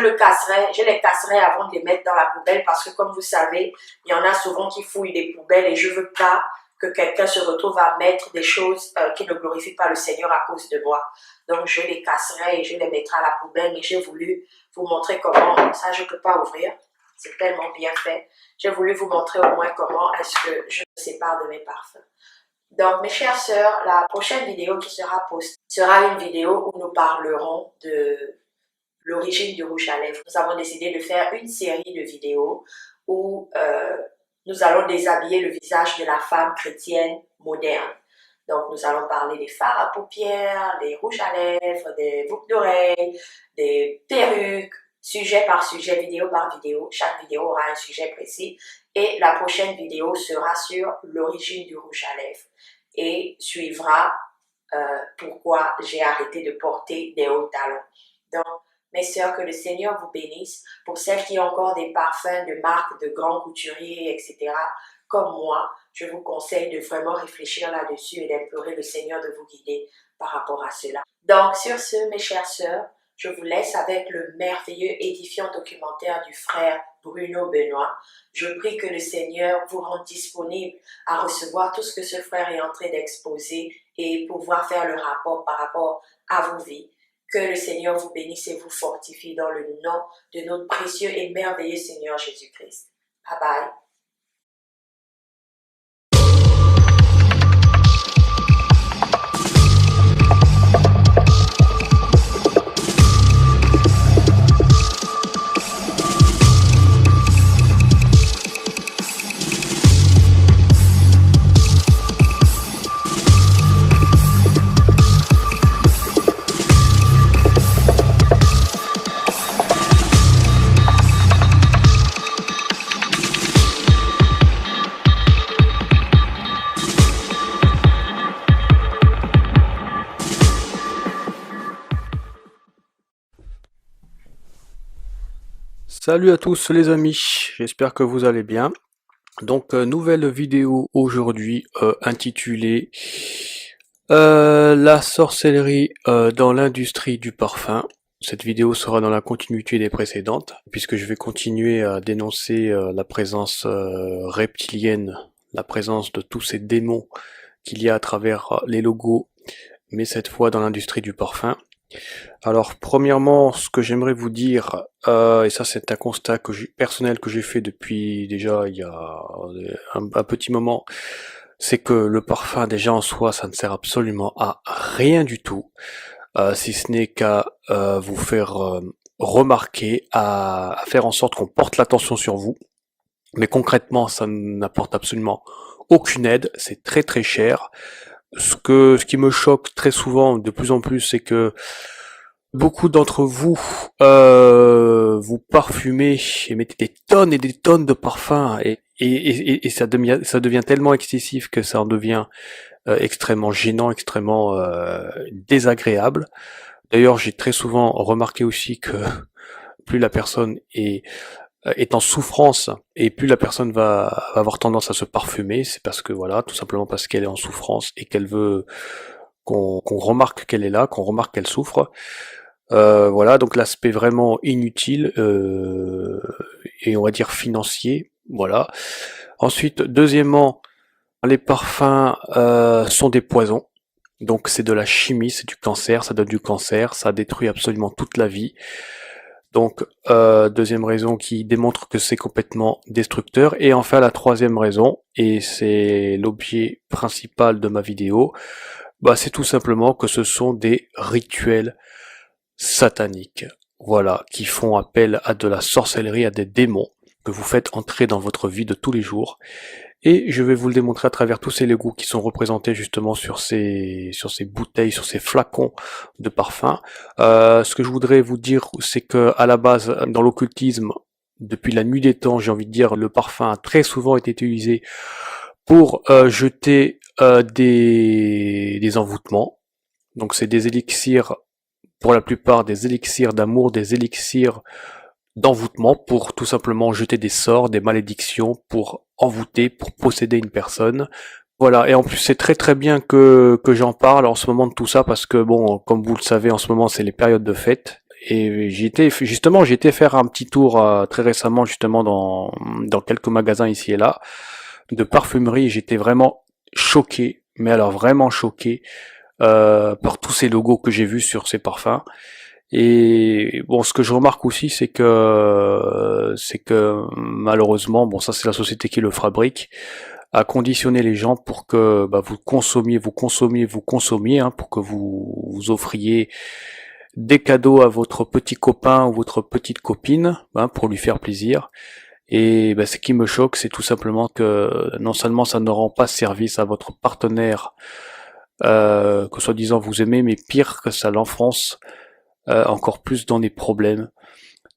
les casserai avant de les mettre dans la poubelle parce que comme vous savez, il y en a souvent qui fouillent les poubelles et je ne veux pas que quelqu'un se retrouve à mettre des choses qui ne glorifient pas le Seigneur à cause de moi. Donc je les casserai et je les mettrai à la poubelle, mais j'ai voulu vous montrer comment, ça je ne peux pas ouvrir, c'est tellement bien fait. J'ai voulu vous montrer au moins comment est-ce que je me sépare de mes parfums. Donc mes chères sœurs, la prochaine vidéo qui sera postée sera une vidéo où nous parlerons de l'origine du rouge à lèvres. Nous avons décidé de faire une série de vidéos où nous allons déshabiller le visage de la femme chrétienne moderne. Donc, nous allons parler des fards à paupières, des rouges à lèvres, des boucles d'oreilles, des perruques, sujet par sujet, vidéo par vidéo. Chaque vidéo aura un sujet précis. Et la prochaine vidéo sera sur l'origine du rouge à lèvres. Et suivra pourquoi j'ai arrêté de porter des hauts talons. Donc, mes sœurs, que le Seigneur vous bénisse. Pour celles qui ont encore des parfums de marques de grands couturiers, etc., comme moi, je vous conseille de vraiment réfléchir là-dessus et d'implorer le Seigneur de vous guider par rapport à cela. Donc, sur ce, mes chères sœurs, je vous laisse avec le merveilleux édifiant documentaire du frère Bruno Benoît. Je prie que le Seigneur vous rende disponible à recevoir tout ce que ce frère est en train d'exposer et pouvoir faire le rapport par rapport à vos vies. Que le Seigneur vous bénisse et vous fortifie dans le nom de notre précieux et merveilleux Seigneur Jésus-Christ. Bye bye. Salut à tous les amis, j'espère que vous allez bien. Donc nouvelle vidéo aujourd'hui intitulée La sorcellerie dans l'industrie du parfum. Cette vidéo sera dans la continuité des précédentes, puisque je vais continuer à dénoncer la présence reptilienne, la présence de tous ces démons qu'il y a à travers les logos, mais cette fois dans l'industrie du parfum. Alors premièrement, ce que j'aimerais vous dire, et ça c'est un constat personnel que j'ai fait depuis déjà il y a un petit moment, c'est que le parfum déjà en soi ça ne sert absolument à rien du tout, si ce n'est qu'à vous faire remarquer, à faire en sorte qu'on porte l'attention sur vous, mais concrètement ça n'apporte absolument aucune aide, c'est très très cher. Ce qui me choque très souvent, de plus en plus, c'est que beaucoup d'entre vous vous parfumez et mettez des tonnes et des tonnes de parfums et ça devient tellement excessif que ça en devient extrêmement gênant, extrêmement désagréable. D'ailleurs, j'ai très souvent remarqué aussi que plus la personne est est en souffrance, et plus la personne va avoir tendance à se parfumer, c'est parce que voilà, tout simplement parce qu'elle est en souffrance et qu'elle veut qu'on remarque qu'elle est là, qu'on remarque qu'elle souffre. Voilà, donc l'aspect vraiment inutile et on va dire financier, voilà. Ensuite, deuxièmement, les parfums sont des poisons. Donc c'est de la chimie, c'est du cancer, ça donne du cancer, ça détruit absolument toute la vie. Donc deuxième raison qui démontre que c'est complètement destructeur. Et enfin la troisième raison, et c'est l'objet principal de ma vidéo, bah c'est tout simplement que ce sont des rituels sataniques. Voilà, qui font appel à de la sorcellerie, à des démons que vous faites entrer dans votre vie de tous les jours. Et je vais vous le démontrer à travers tous ces logos qui sont représentés justement sur ces bouteilles, sur ces flacons de parfum. Ce que je voudrais vous dire, c'est que à la base, dans l'occultisme, depuis la nuit des temps, j'ai envie de dire, le parfum a très souvent été utilisé pour jeter des envoûtements. Donc c'est des élixirs, pour la plupart des élixirs d'amour, des élixirs d'envoûtement pour tout simplement jeter des sorts, des malédictions, pour envoûter, pour posséder une personne. Voilà, et en plus c'est très très bien que j'en parle en ce moment de tout ça parce que bon, comme vous le savez, en ce moment c'est les périodes de fête. Et j'ai été faire un petit tour très récemment justement dans quelques magasins ici et là de parfumerie. J'étais vraiment choqué, mais alors vraiment choqué par tous ces logos que j'ai vus sur ces parfums. Et bon, ce que je remarque aussi, c'est que malheureusement, bon, ça c'est la société qui le fabrique, a conditionné les gens pour que bah, vous consommiez, hein, pour que vous offriez des cadeaux à votre petit copain ou votre petite copine, hein, pour lui faire plaisir. Et bah, ce qui me choque, c'est tout simplement que non seulement ça ne rend pas service à votre partenaire que soi-disant vous aimez, mais pire que ça l'enfonce encore plus dans des problèmes.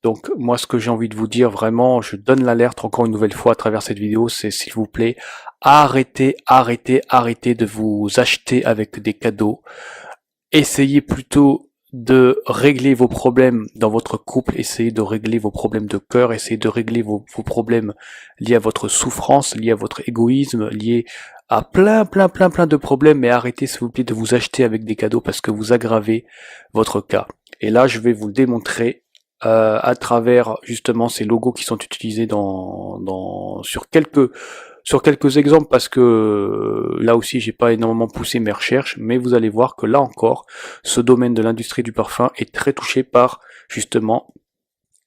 Donc moi ce que j'ai envie de vous dire vraiment, je donne l'alerte encore une nouvelle fois à travers cette vidéo, c'est s'il vous plaît, arrêtez de vous acheter avec des cadeaux. Essayez plutôt de régler vos problèmes dans votre couple, essayez de régler vos problèmes de cœur, essayez de régler vos problèmes liés à votre souffrance, liés à votre égoïsme, liés à plein de problèmes, mais arrêtez s'il vous plaît de vous acheter avec des cadeaux parce que vous aggravez votre cas. Et là, je vais vous le démontrer à travers justement ces logos qui sont utilisés sur quelques exemples parce que là aussi j'ai pas énormément poussé mes recherches, mais vous allez voir que là encore, ce domaine de l'industrie du parfum est très touché par justement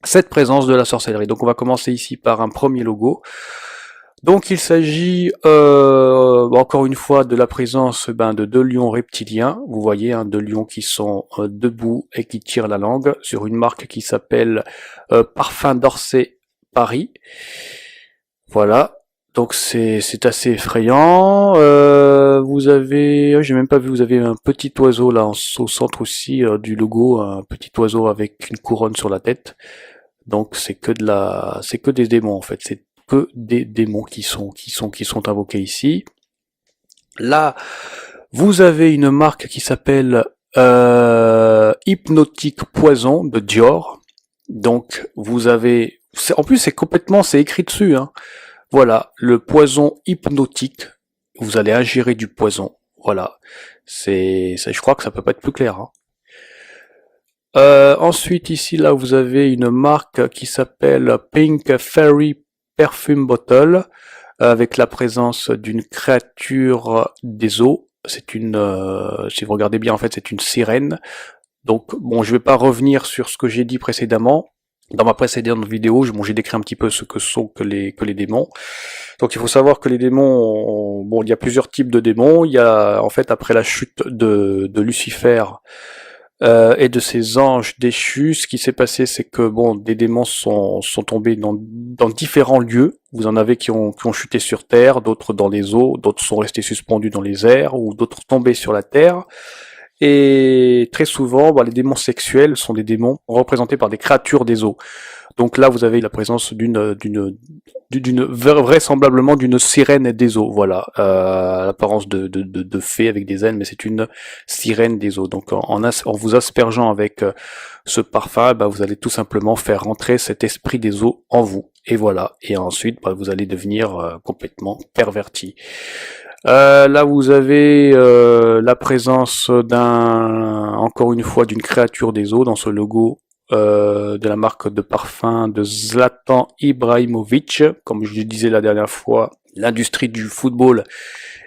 cette présence de la sorcellerie. Donc on va commencer ici par un premier logo. Donc il s'agit encore une fois de la présence de deux lions reptiliens. Vous voyez, hein, deux lions qui sont debout et qui tirent la langue sur une marque qui s'appelle Parfum d'Orsay Paris. Voilà. Donc c'est assez effrayant. Vous avez, j'ai même pas vu, vous avez un petit oiseau là au centre aussi du logo, un petit oiseau avec une couronne sur la tête. Donc c'est que des démons en fait. C'est que des démons qui sont invoqués ici. Là, vous avez une marque qui s'appelle Hypnotique Poison de Dior. Donc vous avez, en plus c'est écrit dessus, hein. Voilà, le poison hypnotique. Vous allez ingérer du poison. Voilà, je crois que ça peut pas être plus clair, hein. Ensuite ici là vous avez une marque qui s'appelle Pink Fairy Perfume Bottle avec la présence d'une créature des eaux. C'est une, si vous regardez bien en fait c'est une sirène. Donc bon je vais pas revenir sur ce que j'ai dit précédemment. Dans ma précédente vidéo, j'ai décrit un petit peu ce que sont que les démons. Donc il faut savoir que les démons, bon il y a plusieurs types de démons. Il y a en fait après la chute de Lucifer et de ces anges déchus, ce qui s'est passé, c'est que bon, des démons sont tombés dans différents lieux. Vous en avez qui ont chuté sur terre, d'autres dans les eaux, d'autres sont restés suspendus dans les airs, ou d'autres tombés sur la terre. Et très souvent, les démons sexuels sont des démons représentés par des créatures des eaux. Donc là, vous avez la présence vraisemblablement d'une sirène des eaux. Voilà, l'apparence de fée avec des ailes, mais c'est une sirène des eaux. Donc en vous aspergeant avec ce parfum, bah, vous allez tout simplement faire rentrer cet esprit des eaux en vous. Et voilà. Et ensuite, bah, vous allez devenir complètement perverti. Là, vous avez la présence encore une fois, d'une créature des eaux dans ce logo de la marque de parfum de Zlatan Ibrahimovic. Comme je le disais la dernière fois, l'industrie du football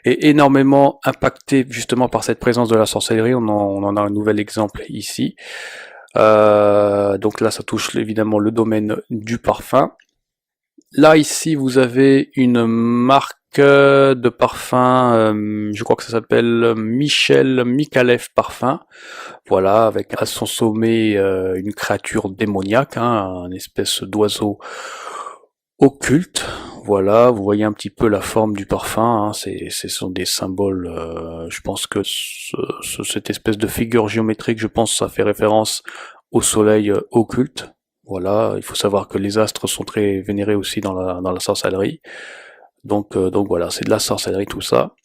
est énormément impactée justement par cette présence de la sorcellerie. On en a un nouvel exemple ici. Donc là, ça touche évidemment le domaine du parfum. Là, ici, vous avez une marque de parfum, je crois que ça s'appelle Michel Micallef Parfum. Voilà, avec à son sommet une créature démoniaque, hein, une espèce d'oiseau occulte. Voilà, vous voyez un petit peu la forme du parfum, hein, ce sont des symboles, je pense que cette espèce de figure géométrique, je pense ça fait référence au soleil occulte. Voilà, il faut savoir que les astres sont très vénérés aussi dans la sorcellerie. Donc voilà, c'est de la sorcellerie tout ça.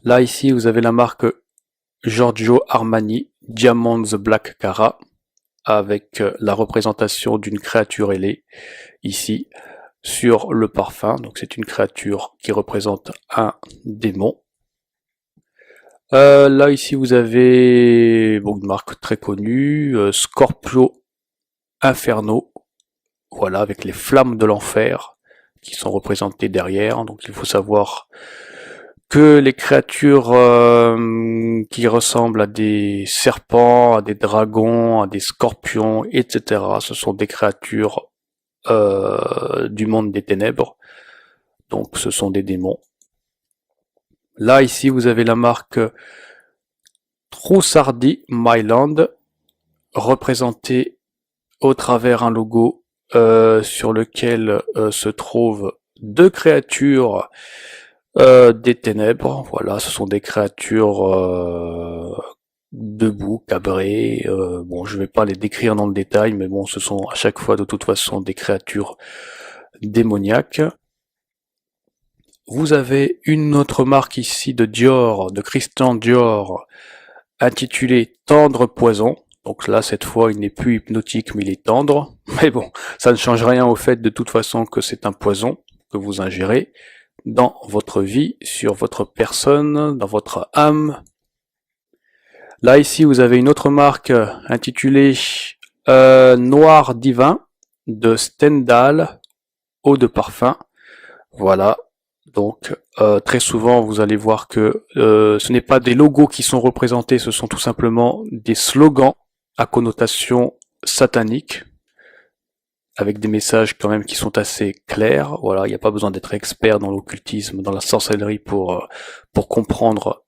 Là ici, vous avez la marque Giorgio Armani Diamonds Black Cara avec la représentation d'une créature ailée ici sur le parfum. Donc c'est une créature qui représente un démon. Là ici vous avez bon, une marque très connue, Scorpio Inferno, voilà, avec les flammes de l'enfer qui sont représentées derrière. Donc il faut savoir que les créatures qui ressemblent à des serpents, à des dragons, à des scorpions, etc., ce sont des créatures du monde des ténèbres. Donc ce sont des démons. Là ici vous avez la marque Troussardi Myland représentée au travers un logo sur lequel se trouvent deux créatures des ténèbres. Voilà, ce sont des créatures debout, cabrées. Bon, je vais pas les décrire dans le détail, mais bon, ce sont à chaque fois de toute façon des créatures démoniaques. Vous avez une autre marque ici de Dior, de Christian Dior, intitulée Tendre Poison. Donc là, cette fois, il n'est plus hypnotique, mais il est tendre. Mais bon, ça ne change rien au fait de toute façon que c'est un poison que vous ingérez dans votre vie, sur votre personne, dans votre âme. Là, ici, vous avez une autre marque intitulée Noir Divin de Stendhal, eau de parfum. Voilà. Donc, très souvent, vous allez voir que ce n'est pas des logos qui sont représentés, ce sont tout simplement des slogans à connotation satanique, avec des messages quand même qui sont assez clairs. Voilà, il n'y a pas besoin d'être expert dans l'occultisme, dans la sorcellerie pour comprendre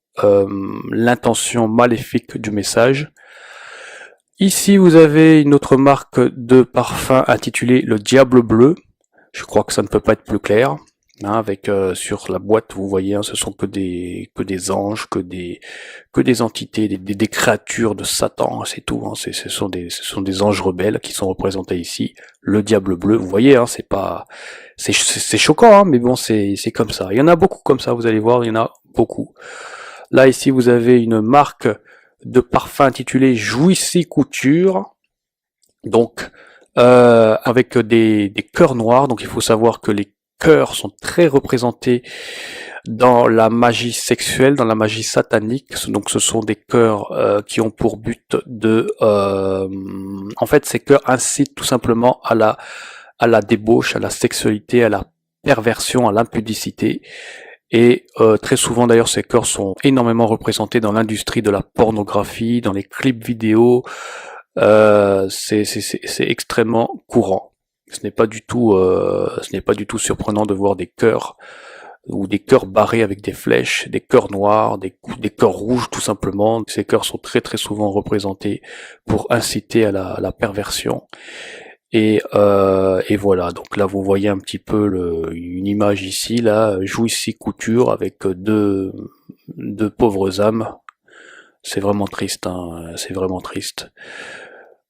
l'intention maléfique du message. Ici, vous avez une autre marque de parfum intitulée Le Diable Bleu. Je crois que ça ne peut pas être plus clair. Hein, avec sur la boîte, vous voyez, hein, ce sont que des anges, que des entités, des créatures de Satan, c'est tout. Hein, ce sont des anges rebelles qui sont représentés ici. Le diable bleu, vous voyez, hein, c'est choquant, hein, mais bon, c'est comme ça. Il y en a beaucoup comme ça, vous allez voir, il y en a beaucoup. Là ici, vous avez une marque de parfum intitulée Jouissy Couture, donc avec des cœurs noirs. Donc il faut savoir que les cœurs sont très représentés dans la magie sexuelle, dans la magie satanique. Donc ce sont des cœurs qui ont pour but de... en fait, ces cœurs incitent tout simplement à la débauche, à la sexualité, à la perversion, à l'impudicité. Et très souvent d'ailleurs, ces cœurs sont énormément représentés dans l'industrie de la pornographie, dans les clips vidéo. C'est extrêmement courant. Ce n'est pas du tout surprenant de voir des cœurs ou des cœurs barrés avec des flèches, des cœurs noirs, des cœurs rouges tout simplement. Ces cœurs sont très très souvent représentés pour inciter à la perversion. Et voilà, donc là vous voyez un petit peu une image ici, là, Jouissy Couture avec deux pauvres âmes. C'est vraiment triste, hein, c'est vraiment triste.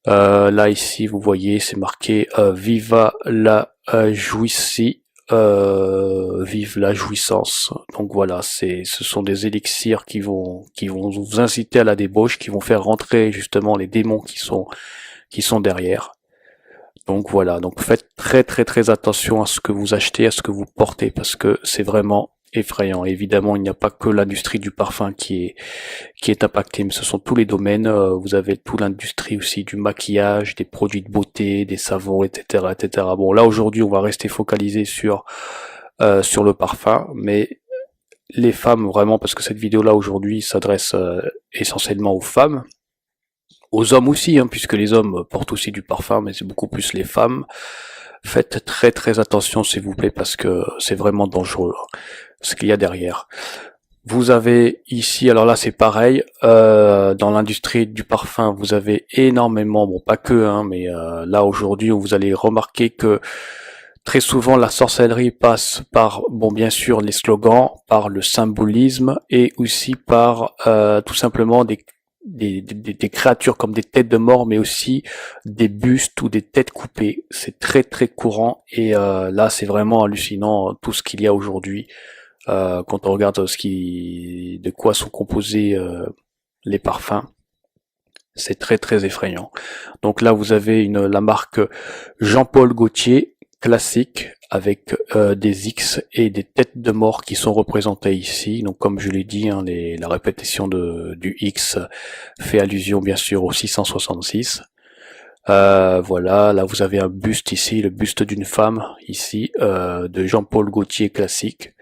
Là ici vous voyez c'est marqué Viva la jouissie, vive la jouissance. Donc voilà, ce sont des élixirs qui vont vous inciter à la débauche, qui vont faire rentrer justement les démons qui sont derrière. Donc voilà, donc faites très très très attention à ce que vous achetez, à ce que vous portez, parce que c'est vraiment effrayant. Évidemment, il n'y a pas que l'industrie du parfum qui est impactée, mais ce sont tous les domaines. Vous avez toute l'industrie aussi du maquillage, des produits de beauté, des savons, etc., etc. Bon, là aujourd'hui, on va rester focalisé sur le parfum, mais les femmes vraiment, parce que cette vidéo-là aujourd'hui s'adresse essentiellement aux femmes. Aux hommes aussi, hein, puisque les hommes portent aussi du parfum, mais c'est beaucoup plus les femmes. Faites très très attention s'il vous plaît, parce que c'est vraiment dangereux ce qu'il y a derrière. Vous avez ici, alors là c'est pareil, dans l'industrie du parfum, vous avez énormément, bon pas que, hein, mais là aujourd'hui vous allez remarquer que très souvent la sorcellerie passe par, bon bien sûr les slogans, par le symbolisme et aussi par tout simplement des créatures comme des têtes de mort, mais aussi des bustes ou des têtes coupées. C'est très très courant et là c'est vraiment hallucinant tout ce qu'il y a aujourd'hui. Quand on regarde de quoi sont composés les parfums, c'est très très effrayant. Donc là vous avez la marque Jean-Paul Gaultier classique avec des X et des têtes de mort qui sont représentées ici. Donc comme je l'ai dit, hein, la répétition du X fait allusion bien sûr au 666. Voilà, là vous avez un buste ici, le buste d'une femme ici, de Jean-Paul Gaultier classique.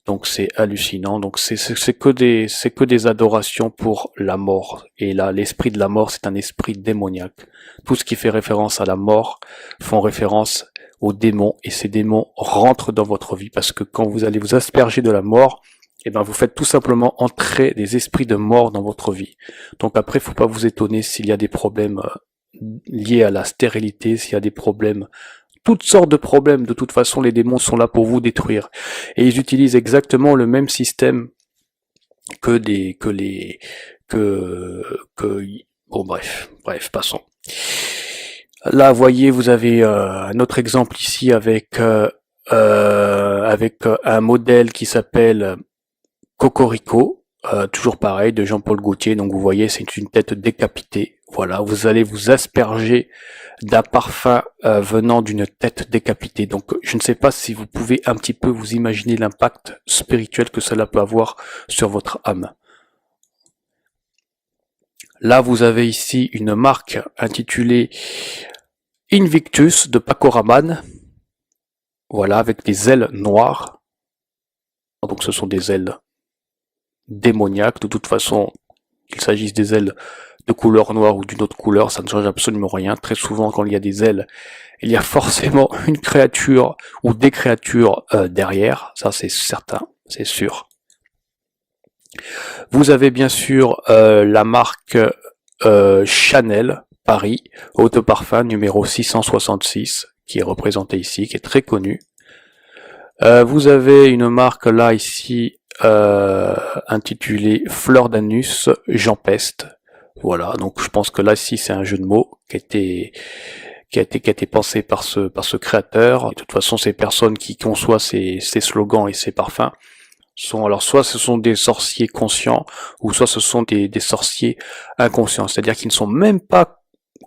Donc c'est hallucinant. Donc c'est que des adorations pour la mort. Et là, l'esprit de la mort, c'est un esprit démoniaque. Tout ce qui fait référence à la mort font référence aux démons. Et ces démons rentrent dans votre vie parce que quand vous allez vous asperger de la mort, eh ben vous faites tout simplement entrer des esprits de mort dans votre vie. Donc après, faut pas vous étonner s'il y a des problèmes liés à la stérilité, s'il y a des problèmes, toutes sortes de problèmes. De toute façon, les démons sont là pour vous détruire. Et ils utilisent exactement le même système que bon passons. Là, voyez, vous avez un autre exemple ici avec un modèle qui s'appelle Cocorico, toujours pareil, de Jean-Paul Gaultier. Donc vous voyez, c'est une tête décapitée. Voilà, vous allez vous asperger d'un parfum venant d'une tête décapitée. Donc je ne sais pas si vous pouvez un petit peu vous imaginer l'impact spirituel que cela peut avoir sur votre âme. Là, vous avez ici une marque intitulée Invictus de Paco Rabanne. Voilà, avec des ailes noires. Donc ce sont des ailes démoniaques. De toute façon, qu'il s'agisse des ailes de couleur noire ou d'une autre couleur, ça ne change absolument rien. Très souvent, quand il y a des ailes, il y a forcément une créature ou des créatures derrière. Ça, c'est certain, c'est sûr. Vous avez bien sûr la marque Chanel Paris, eau de parfum numéro 666, qui est représentée ici, qui est très connue. Vous avez une marque là ici intitulée Fleur d'Anus Jean Peste. Voilà, donc je pense que là ici c'est un jeu de mots qui a été pensé par ce créateur. De toute façon, ces personnes qui conçoivent ces slogans et ces parfums sont, alors soit ce sont des sorciers conscients, ou soit ce sont des sorciers inconscients, c'est-à-dire qu'ils ne sont même pas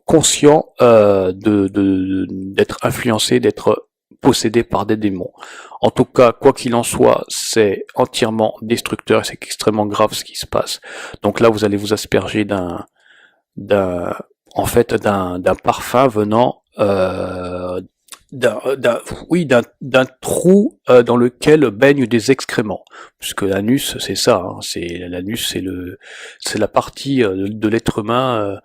conscients d'être influencés, d'être possédés par des démons. En tout cas, quoi qu'il en soit, c'est entièrement destructeur et c'est extrêmement grave ce qui se passe. Donc là, vous allez vous asperger d'un parfum venant d'un trou dans lequel baignent des excréments, puisque l'anus c'est ça, hein, l'anus c'est la partie de l'être humain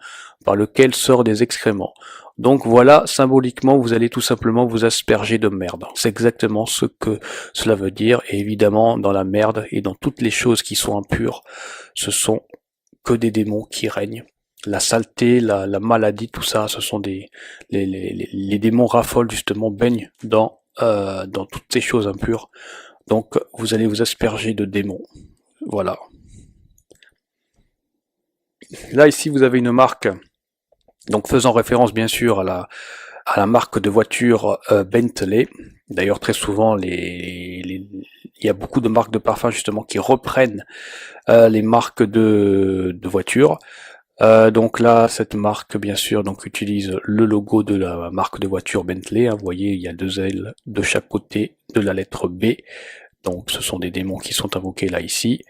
par lequel sort des excréments. Donc voilà, symboliquement, vous allez tout simplement vous asperger de merde. C'est exactement ce que cela veut dire, et évidemment, dans la merde et dans toutes les choses qui sont impures, ce sont que des démons qui règnent. La saleté, la maladie, tout ça, ce sont les démons raffolent justement, baignent dans toutes ces choses impures. Donc vous allez vous asperger de démons. Voilà. Là ici vous avez une marque Donc faisant référence bien sûr à la marque de voiture Bentley. D'ailleurs très souvent il y a beaucoup de marques de parfums justement qui reprennent les marques de voitures. Donc là, cette marque, bien sûr, donc utilise le logo de la marque de voiture Bentley. Hein. Vous voyez, il y a deux ailes de chaque côté de la lettre B. Donc ce sont des démons qui sont invoqués là ici.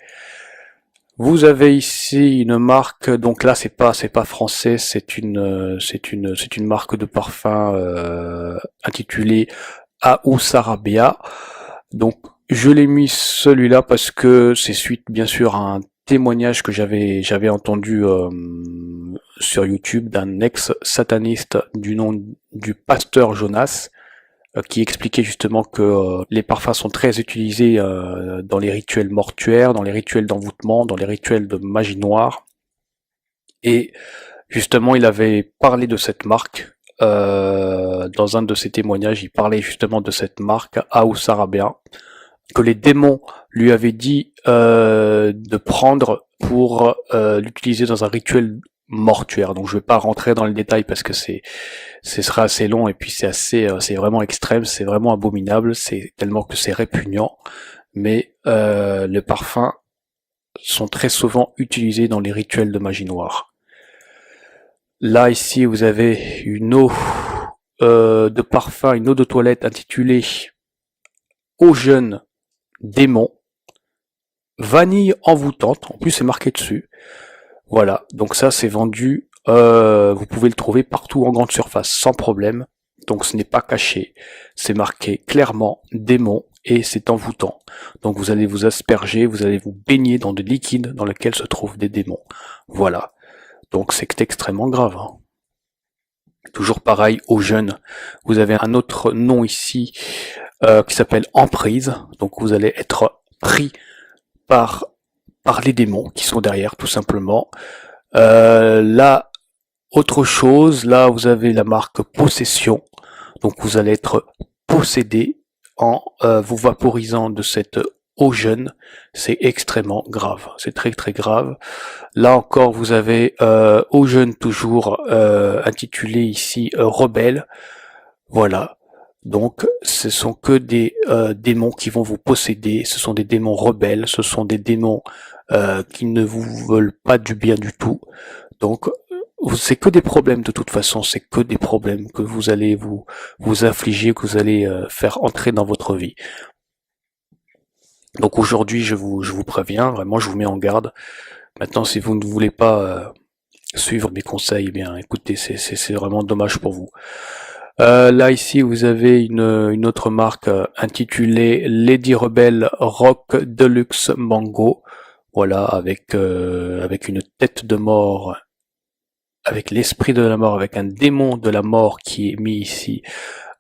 Vous avez ici une marque, donc là c'est pas français, c'est une marque de parfum intitulée Aou Sarabia. Donc je l'ai mis celui-là parce que c'est suite bien sûr à un témoignage que j'avais entendu sur YouTube d'un ex-sataniste du nom du pasteur Jonas qui expliquait justement que les parfums sont très utilisés dans les rituels mortuaires, dans les rituels d'envoûtement, dans les rituels de magie noire. Et justement, il avait parlé de cette marque dans un de ses témoignages. Il parlait justement de cette marque Aou Sarabia que les démons lui avaient dit de prendre pour l'utiliser dans un rituel mortuaire. Donc je vais pas rentrer dans les détails parce que ce sera assez long et puis c'est vraiment extrême, c'est vraiment abominable, c'est tellement que c'est répugnant. Mais les parfums sont très souvent utilisés dans les rituels de magie noire. Là ici vous avez une eau de parfum, une eau de toilette intitulée Eau jeune démon, vanille envoûtante, en plus c'est marqué dessus. Voilà, donc ça c'est vendu, vous pouvez le trouver partout en grande surface sans problème. Donc ce n'est pas caché, c'est marqué clairement démon et c'est envoûtant. Donc vous allez vous asperger, vous allez vous baigner dans des liquides dans lesquels se trouvent des démons. Voilà, donc c'est extrêmement grave. Hein. Toujours pareil aux jeunes, vous avez un autre nom ici qui s'appelle emprise. Donc vous allez être pris par les démons qui sont derrière tout simplement. Là, autre chose, là vous avez la marque possession. Donc vous allez être possédé en vous vaporisant de cette eau jeune. C'est extrêmement grave, c'est très très grave. Là encore vous avez eau jeune toujours intitulée ici rebelle. Voilà. Donc, ce sont que des démons qui vont vous posséder. Ce sont des démons rebelles. Ce sont des démons qui ne vous veulent pas du bien du tout. Donc, c'est que des problèmes de toute façon. C'est que des problèmes que vous allez vous infliger, que vous allez faire entrer dans votre vie. Donc aujourd'hui, je vous préviens. Vraiment, je vous mets en garde. Maintenant, si vous ne voulez pas suivre mes conseils, eh bien, écoutez, c'est vraiment dommage pour vous. Là ici vous avez une autre marque intitulée Lady Rebel Rock Deluxe Mango. Voilà, avec une tête de mort, avec l'esprit de la mort, avec un démon de la mort qui est mis ici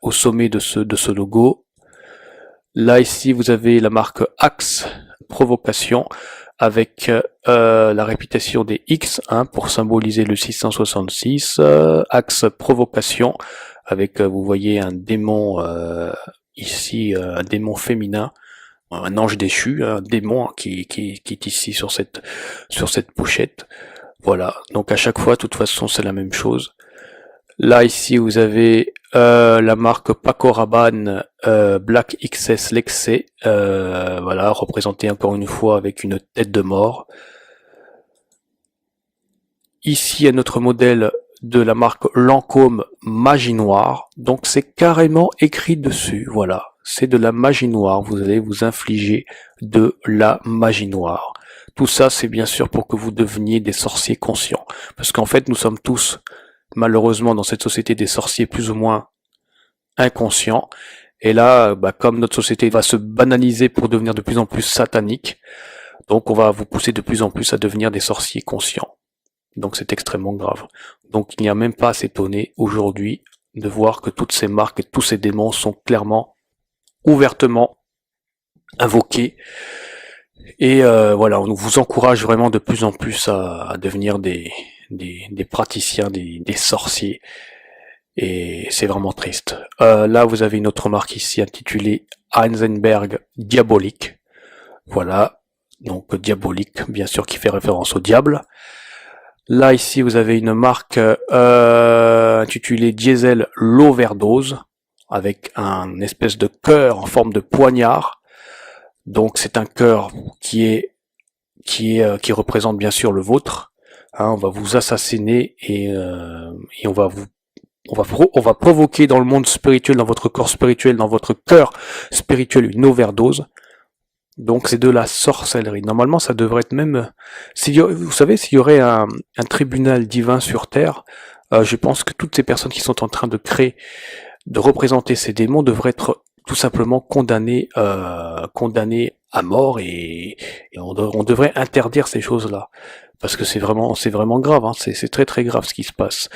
au sommet de ce logo. Là ici vous avez la marque Axe Provocation avec la répétition des X pour symboliser le 666, Axe Provocation avec vous voyez un démon ici, un démon féminin, un ange déchu, un démon qui est ici sur cette pochette. Voilà, donc à chaque fois, de toute façon, c'est la même chose. Là ici, vous avez la marque Paco Rabanne Black XS Lexé, voilà, représentée encore une fois avec une tête de mort. Ici, un autre modèle de la marque Lancôme Magie Noire, donc c'est carrément écrit dessus, voilà, c'est de la magie noire, vous allez vous infliger de la magie noire. Tout ça c'est bien sûr pour que vous deveniez des sorciers conscients, parce qu'en fait nous sommes tous malheureusement dans cette société des sorciers plus ou moins inconscients, et là comme notre société va se banaliser pour devenir de plus en plus satanique, donc on va vous pousser de plus en plus à devenir des sorciers conscients. Donc c'est extrêmement grave. Donc il n'y a même pas à s'étonner aujourd'hui de voir que toutes ces marques et tous ces démons sont clairement, ouvertement invoqués. Et voilà, on vous encourage vraiment de plus en plus à devenir des praticiens, des sorciers. Et c'est vraiment triste. Là vous avez une autre marque ici intitulée Heisenberg Diabolique. Voilà, donc diabolique, bien sûr qui fait référence au diable. Là, ici, vous avez une marque intitulée Diesel l'Overdose, avec un espèce de cœur en forme de poignard. Donc, c'est un cœur qui représente bien sûr le vôtre. Hein, on va vous assassiner et on va provoquer dans le monde spirituel, dans votre corps spirituel, dans votre cœur spirituel, une overdose. Donc c'est de la sorcellerie. Normalement, ça devrait être même... vous savez, s'il y aurait un tribunal divin sur Terre, je pense que toutes ces personnes qui sont en train de créer, de représenter ces démons devraient être tout simplement condamnées à mort et on devrait interdire ces choses-là. Parce que c'est vraiment grave, hein. C'est très très grave ce qui se passe.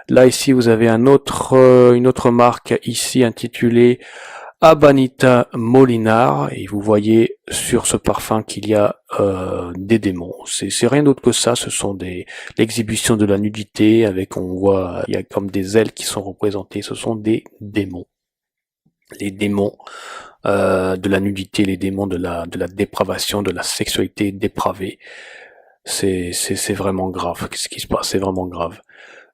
Là ici vous avez une autre marque ici intitulée Abanita Molinar et vous voyez sur ce parfum qu'il y a des démons. C'est rien d'autre que ça. Ce sont l'exhibition de la nudité avec on voit il y a comme des ailes qui sont représentées. Ce sont des démons. Les démons de la nudité, les démons de la dépravation, de la sexualité dépravée. C'est vraiment grave. Qu'est-ce qui se passe? C'est vraiment grave.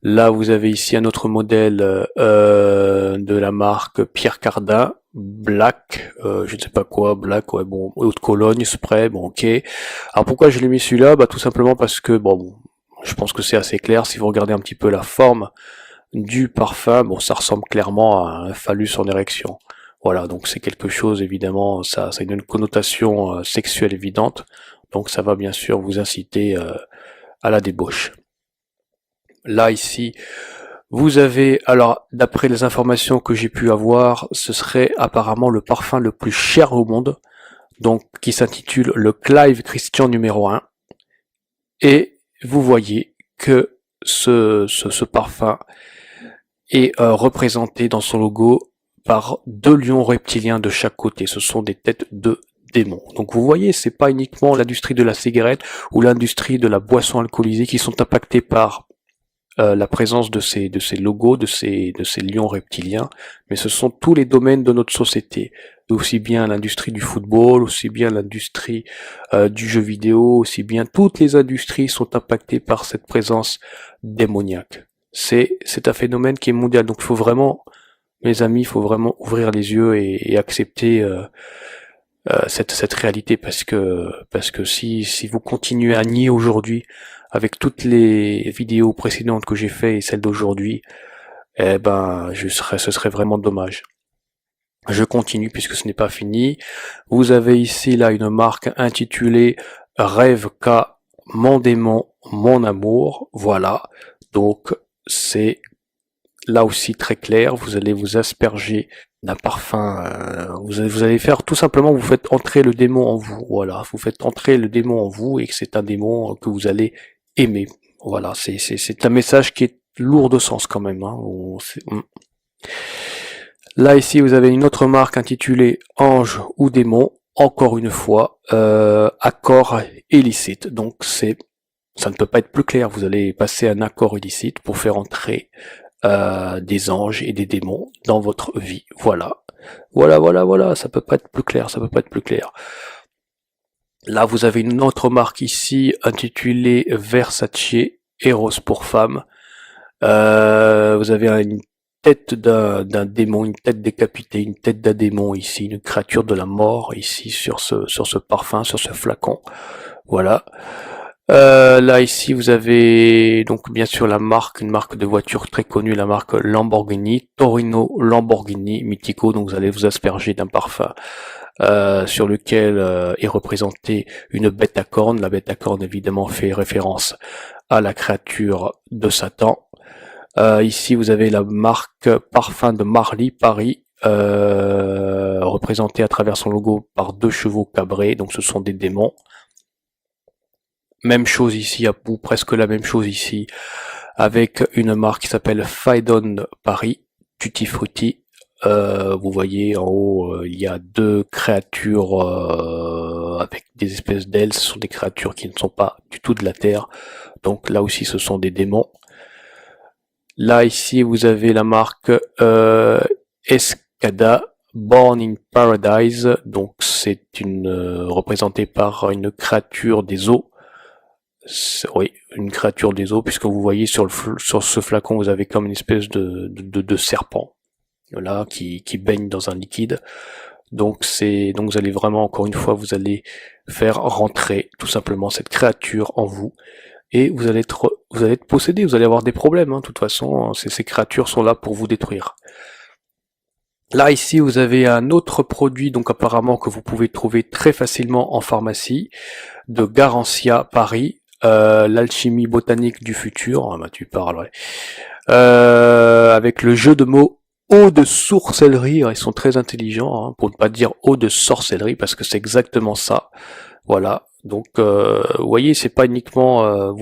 Là, vous avez ici un autre modèle de la marque Pierre Cardin, Black, je ne sais pas quoi, Black, ouais, bon, haute Cologne, spray, bon, ok. Alors pourquoi je l'ai mis celui-là? Bah tout simplement parce que, bon, je pense que c'est assez clair. Si vous regardez un petit peu la forme du parfum, bon, ça ressemble clairement à un phallus en érection. Voilà, donc c'est quelque chose, évidemment, ça a une connotation sexuelle évidente. Donc ça va bien sûr vous inciter à la débauche. Là, ici, vous avez, alors, d'après les informations que j'ai pu avoir, ce serait apparemment le parfum le plus cher au monde, donc qui s'intitule le Clive Christian numéro 1. Et vous voyez que ce parfum est représenté dans son logo par 2 lions reptiliens de chaque côté. Ce sont des têtes de démons. Donc vous voyez, c'est pas uniquement l'industrie de la cigarette ou l'industrie de la boisson alcoolisée qui sont impactés par la présence de ces logos, de ces lions reptiliens, mais ce sont tous les domaines de notre société, aussi bien l'industrie du football, aussi bien l'industrie du jeu vidéo, aussi bien toutes les industries sont impactées par cette présence démoniaque. C'est un phénomène qui est mondial, donc il faut vraiment, mes amis, il faut vraiment ouvrir les yeux et accepter cette réalité parce que si vous continuez à nier aujourd'hui avec toutes les vidéos précédentes que j'ai fait et celles d'aujourd'hui, eh ben ce serait vraiment dommage. Je continue puisque ce n'est pas fini. Vous avez ici là une marque intitulée Rêve K, mon démon, mon amour. Voilà. Donc c'est là aussi très clair, vous allez vous asperger d'un parfum, vous allez faire tout simplement, vous faites entrer le démon en vous, voilà, vous faites entrer le démon en vous et que c'est un démon que vous allez aimer, voilà, c'est un message qui est lourd de sens quand même, hein. Là ici vous avez une autre marque intitulée Ange ou démon, encore une fois, accord illicite, donc ça ne peut pas être plus clair, vous allez passer un accord illicite pour faire entrer des anges et des démons dans votre vie. Voilà. Voilà. Ça peut pas être plus clair, ça peut pas être plus clair. Là, vous avez une autre marque ici intitulée Versace Eros pour femmes. Vous avez une tête d'un démon, une tête décapitée, une tête d'un démon ici, une créature de la mort ici sur ce parfum, sur ce flacon. Voilà. Là ici vous avez donc bien sûr une marque de voiture très connue, la marque Lamborghini, Torino Lamborghini Mythico, donc vous allez vous asperger d'un parfum sur lequel est représentée une bête à cornes. La bête à cornes évidemment fait référence à la créature de Satan. Ici vous avez la marque Parfum de Marly Paris, représentée à travers son logo par 2 chevaux cabrés, donc ce sont des démons. Même chose ici, ou presque la même chose ici, avec une marque qui s'appelle Faidon Paris, Tutti Frutti. Vous voyez en haut, il y a 2 créatures avec des espèces d'ailes. Ce sont des créatures qui ne sont pas du tout de la terre. Donc là aussi, ce sont des démons. Là ici, vous avez la marque Escada, Born in Paradise. Donc c'est représentée par une créature des eaux. Oui, une créature des eaux, puisque vous voyez sur ce flacon, vous avez comme une espèce de serpent, là, qui baigne dans un liquide. Donc vous allez vraiment, encore une fois, vous allez faire rentrer tout simplement cette créature en vous, et vous allez être possédé, vous allez avoir des problèmes, hein, de toute façon, ces créatures sont là pour vous détruire. Là, ici, vous avez un autre produit, donc apparemment que vous pouvez trouver très facilement en pharmacie, de Garancia Paris, l'alchimie botanique du futur. Ah bah tu parles, ouais. Avec le jeu de mots eau de sorcellerie, ils sont très intelligents, hein, pour ne pas dire eau de sorcellerie, parce que c'est exactement ça. Voilà. Donc, vous voyez, c'est pas uniquement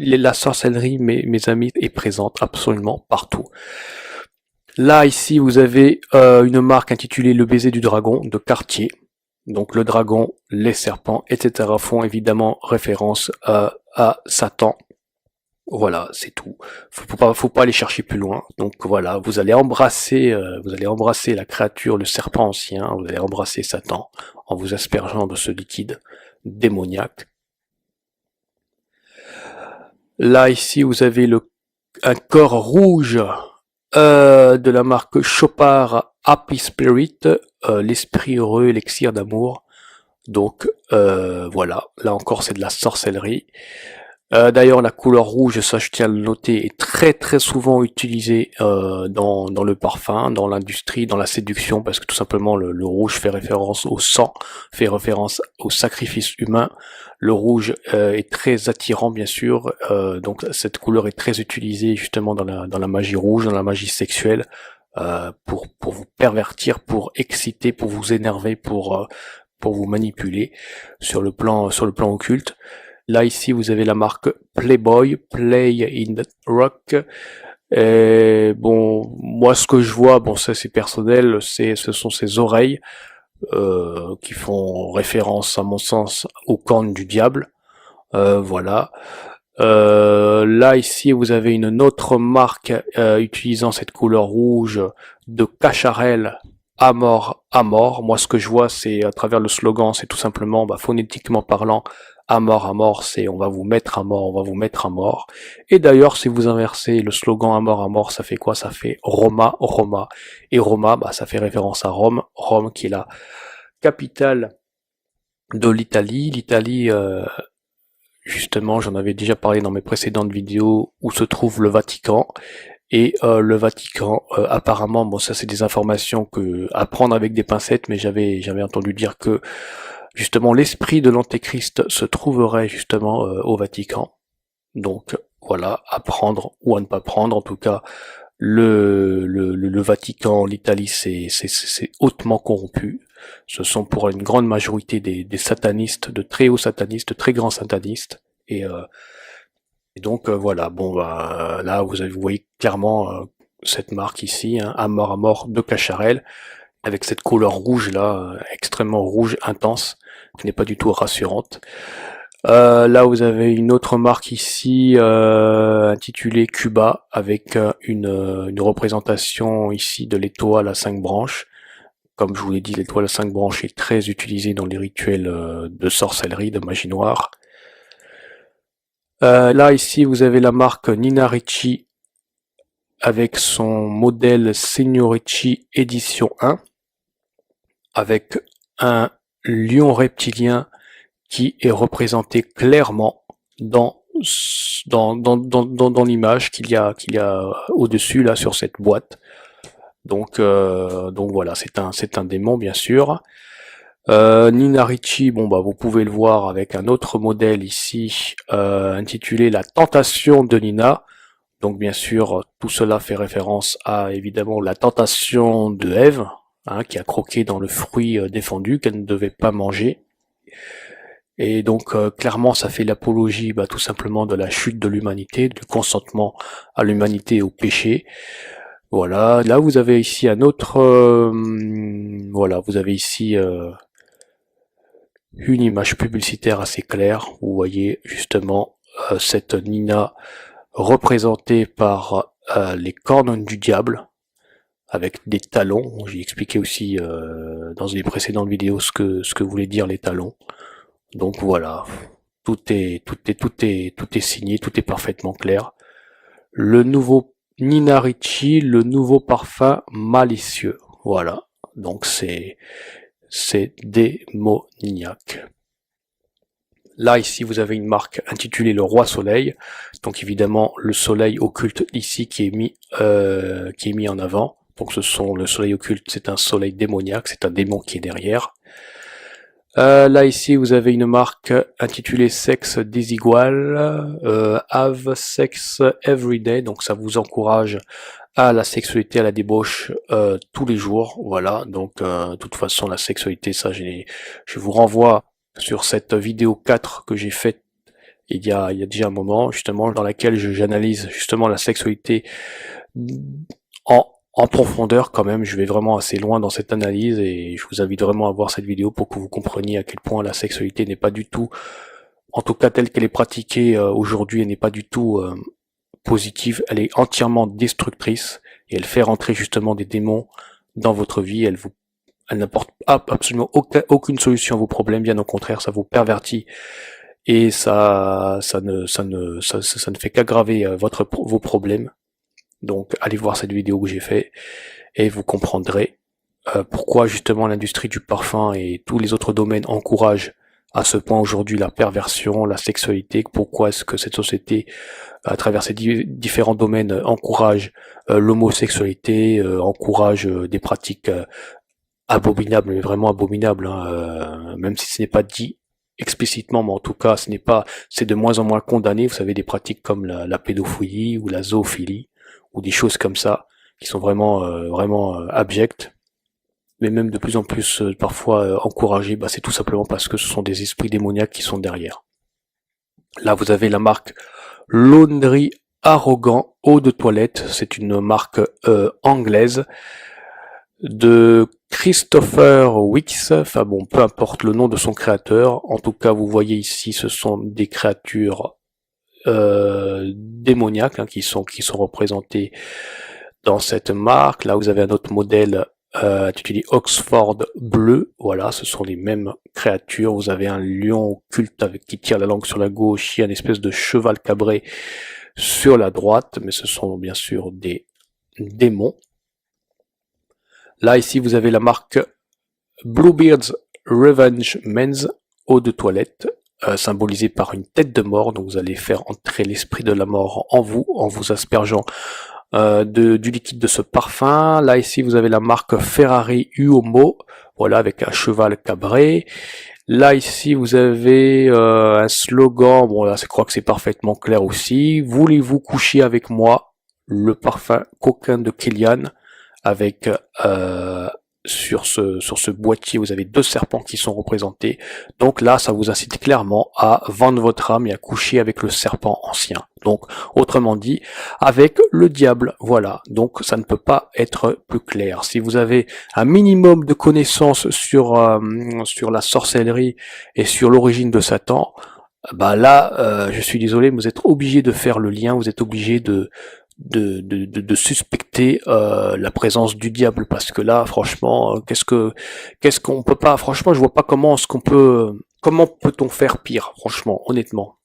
la sorcellerie, mes amis, est présente absolument partout. Là, ici, vous avez une marque intitulée Le Baiser du Dragon de Cartier. Donc le dragon, les serpents, etc. font évidemment référence à Satan. Voilà, c'est tout. Faut pas aller chercher plus loin. Donc voilà, vous allez embrasser la créature, le serpent ancien. Vous allez embrasser Satan en vous aspergeant de ce liquide démoniaque. Là ici, vous avez un corps rouge de la marque Chopard Happy Spirit, l'esprit heureux, l'élixir d'amour. Donc voilà, là encore c'est de la sorcellerie. D'ailleurs la couleur rouge, ça je tiens à le noter, est très très souvent utilisée dans le parfum, dans l'industrie, dans la séduction, parce que tout simplement le rouge fait référence au sang, fait référence au sacrifice humain. Le rouge est très attirant bien sûr, donc cette couleur est très utilisée justement dans la magie rouge, dans la magie sexuelle, pour vous pervertir, pour exciter, pour vous énerver, pour vous manipuler sur le plan occulte. Là ici vous avez la marque Playboy, Play in Rock. Et bon, moi ce que je vois, bon ça c'est personnel, ce sont ses oreilles qui font référence à mon sens aux cornes du diable. Voilà. Là ici vous avez une autre marque utilisant cette couleur rouge de Cacharel à mort, à mort. Moi ce que je vois c'est à travers le slogan, c'est tout simplement phonétiquement parlant, à mort, c'est on va vous mettre à mort, on va vous mettre à mort. Et d'ailleurs si vous inversez le slogan à mort, ça fait quoi? Ça fait Roma, Roma. Et Roma, ça fait référence à Rome, Rome qui est la capitale de l'Italie. L'Italie, justement, j'en avais déjà parlé dans mes précédentes vidéos, où se trouve le Vatican. Et le Vatican, apparemment, bon ça c'est des informations à prendre avec des pincettes, mais j'avais entendu dire que justement l'esprit de l'Antéchrist se trouverait justement au Vatican. Donc voilà, à prendre ou à ne pas prendre. En tout cas, le Vatican, l'Italie, c'est hautement corrompu. Ce sont pour une grande majorité des satanistes, de très hauts satanistes, de très grands satanistes. Et donc voilà, bon là vous voyez clairement cette marque ici, hein, à mort de Cacharel, avec cette couleur rouge là, extrêmement rouge, intense, qui n'est pas du tout rassurante. Là vous avez une autre marque ici intitulée Cuba, avec une représentation ici de l'étoile à 5 branches. Comme je vous l'ai dit, l'étoile à 5 branches est très utilisée dans les rituels de sorcellerie, de magie noire. Là ici vous avez la marque Nina Ricci avec son modèle Signorici édition 1, avec un lion reptilien qui est représenté clairement dans l'image qu'il y a au-dessus là sur cette boîte. Donc voilà, c'est un démon bien sûr. Nina Ricci, vous pouvez le voir avec un autre modèle ici intitulé La Tentation de Nina. Donc bien sûr, tout cela fait référence à évidemment la tentation de Ève, hein, qui a croqué dans le fruit défendu qu'elle ne devait pas manger. Et donc clairement ça fait l'apologie tout simplement de la chute de l'humanité, du consentement à l'humanité et au péché. Voilà, là vous avez ici un autre voilà, vous avez ici une image publicitaire assez claire. Vous voyez justement cette Nina représentée par les cornes du diable avec des talons. J'ai expliqué aussi dans les précédentes vidéos ce que voulaient dire les talons. Donc voilà. tout est signé, tout est parfaitement clair. Le nouveau Nina Ricci, le nouveau parfum malicieux. Voilà. Donc c'est démoniaque. Là, ici, vous avez une marque intitulée Le Roi Soleil. Donc, évidemment, le soleil occulte ici qui est mis en avant. Donc, le soleil occulte, c'est un soleil démoniaque, c'est un démon qui est derrière. Là, ici, vous avez une marque intitulée Sexe Désigual, Have Sex Everyday. Donc, ça vous encourage à la sexualité, à la débauche tous les jours. Voilà. Donc, de toute façon, la sexualité, ça, je vous renvoie sur cette vidéo 4 que j'ai faite il y a déjà un moment, justement, dans laquelle j'analyse justement la sexualité en profondeur quand même. Je vais vraiment assez loin dans cette analyse et je vous invite vraiment à voir cette vidéo pour que vous compreniez à quel point la sexualité n'est pas du tout, en tout cas telle qu'elle est pratiquée aujourd'hui, elle n'est pas du tout positive, elle est entièrement destructrice et elle fait rentrer justement des démons dans votre vie. Elle n'apporte absolument aucune solution à vos problèmes, bien au contraire, ça vous pervertit et ça ne fait qu'aggraver vos problèmes. Donc allez voir cette vidéo que j'ai fait et vous comprendrez pourquoi justement l'industrie du parfum et tous les autres domaines encouragent à ce point aujourd'hui la perversion, la sexualité, pourquoi est-ce que cette société à travers ces différents domaines encourage l'homosexualité, encourage des pratiques abominable, mais vraiment abominable, hein, même si ce n'est pas dit explicitement, mais en tout cas, c'est de moins en moins condamné. Vous savez, des pratiques comme la pédophilie ou la zoophilie ou des choses comme ça qui sont vraiment abjectes, mais même de plus en plus parfois encouragées. C'est tout simplement parce que ce sont des esprits démoniaques qui sont derrière. Là, vous avez la marque Laundry Arrogant eau de toilette. C'est une marque anglaise de Christopher Wicks, enfin bon, peu importe le nom de son créateur, en tout cas vous voyez ici ce sont des créatures démoniaques qui sont représentées dans cette marque. Là vous avez un autre modèle intitulé Oxford Bleu, voilà, ce sont les mêmes créatures. Vous avez un lion occulte qui tire la langue sur la gauche, il y a une espèce de cheval cabré sur la droite, mais ce sont bien sûr des démons. Là, ici, vous avez la marque Bluebeard's Revenge Men's eau de toilette, symbolisée par une tête de mort. Donc, vous allez faire entrer l'esprit de la mort en vous aspergeant du liquide de ce parfum. Là, ici, vous avez la marque Ferrari Uomo, voilà, avec un cheval cabré. Là, ici, vous avez un slogan. Bon, là, je crois que c'est parfaitement clair aussi. Voulez-vous coucher avec moi? Le parfum coquin de Kilian. Avec sur ce boîtier, vous avez 2 serpents qui sont représentés. Donc là, ça vous incite clairement à vendre votre âme et à coucher avec le serpent ancien. Donc, autrement dit, avec le diable. Voilà. Donc, ça ne peut pas être plus clair. Si vous avez un minimum de connaissances sur la sorcellerie et sur l'origine de Satan, là, je suis désolé, mais vous êtes obligé de faire le lien. Vous êtes obligé de suspecter la présence du diable, parce que là franchement qu'est-ce qu'on peut pas, franchement je vois pas comment peut-on faire pire, franchement, honnêtement.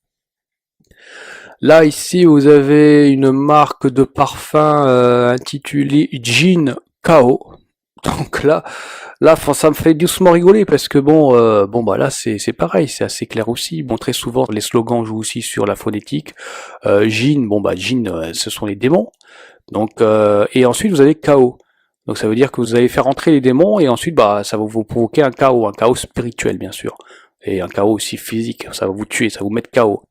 Là ici vous avez une marque de parfum intitulée Jean Kao. Donc là ça me fait doucement rigoler parce que là c'est pareil, c'est assez clair aussi. Bon, très souvent les slogans jouent aussi sur la phonétique. Jin, Jin, ce sont les démons. Donc et ensuite vous avez chaos. Donc ça veut dire que vous allez faire entrer les démons et ensuite ça va vous provoquer un chaos spirituel bien sûr, et un chaos aussi physique. Ça va vous tuer, ça va vous mettre chaos.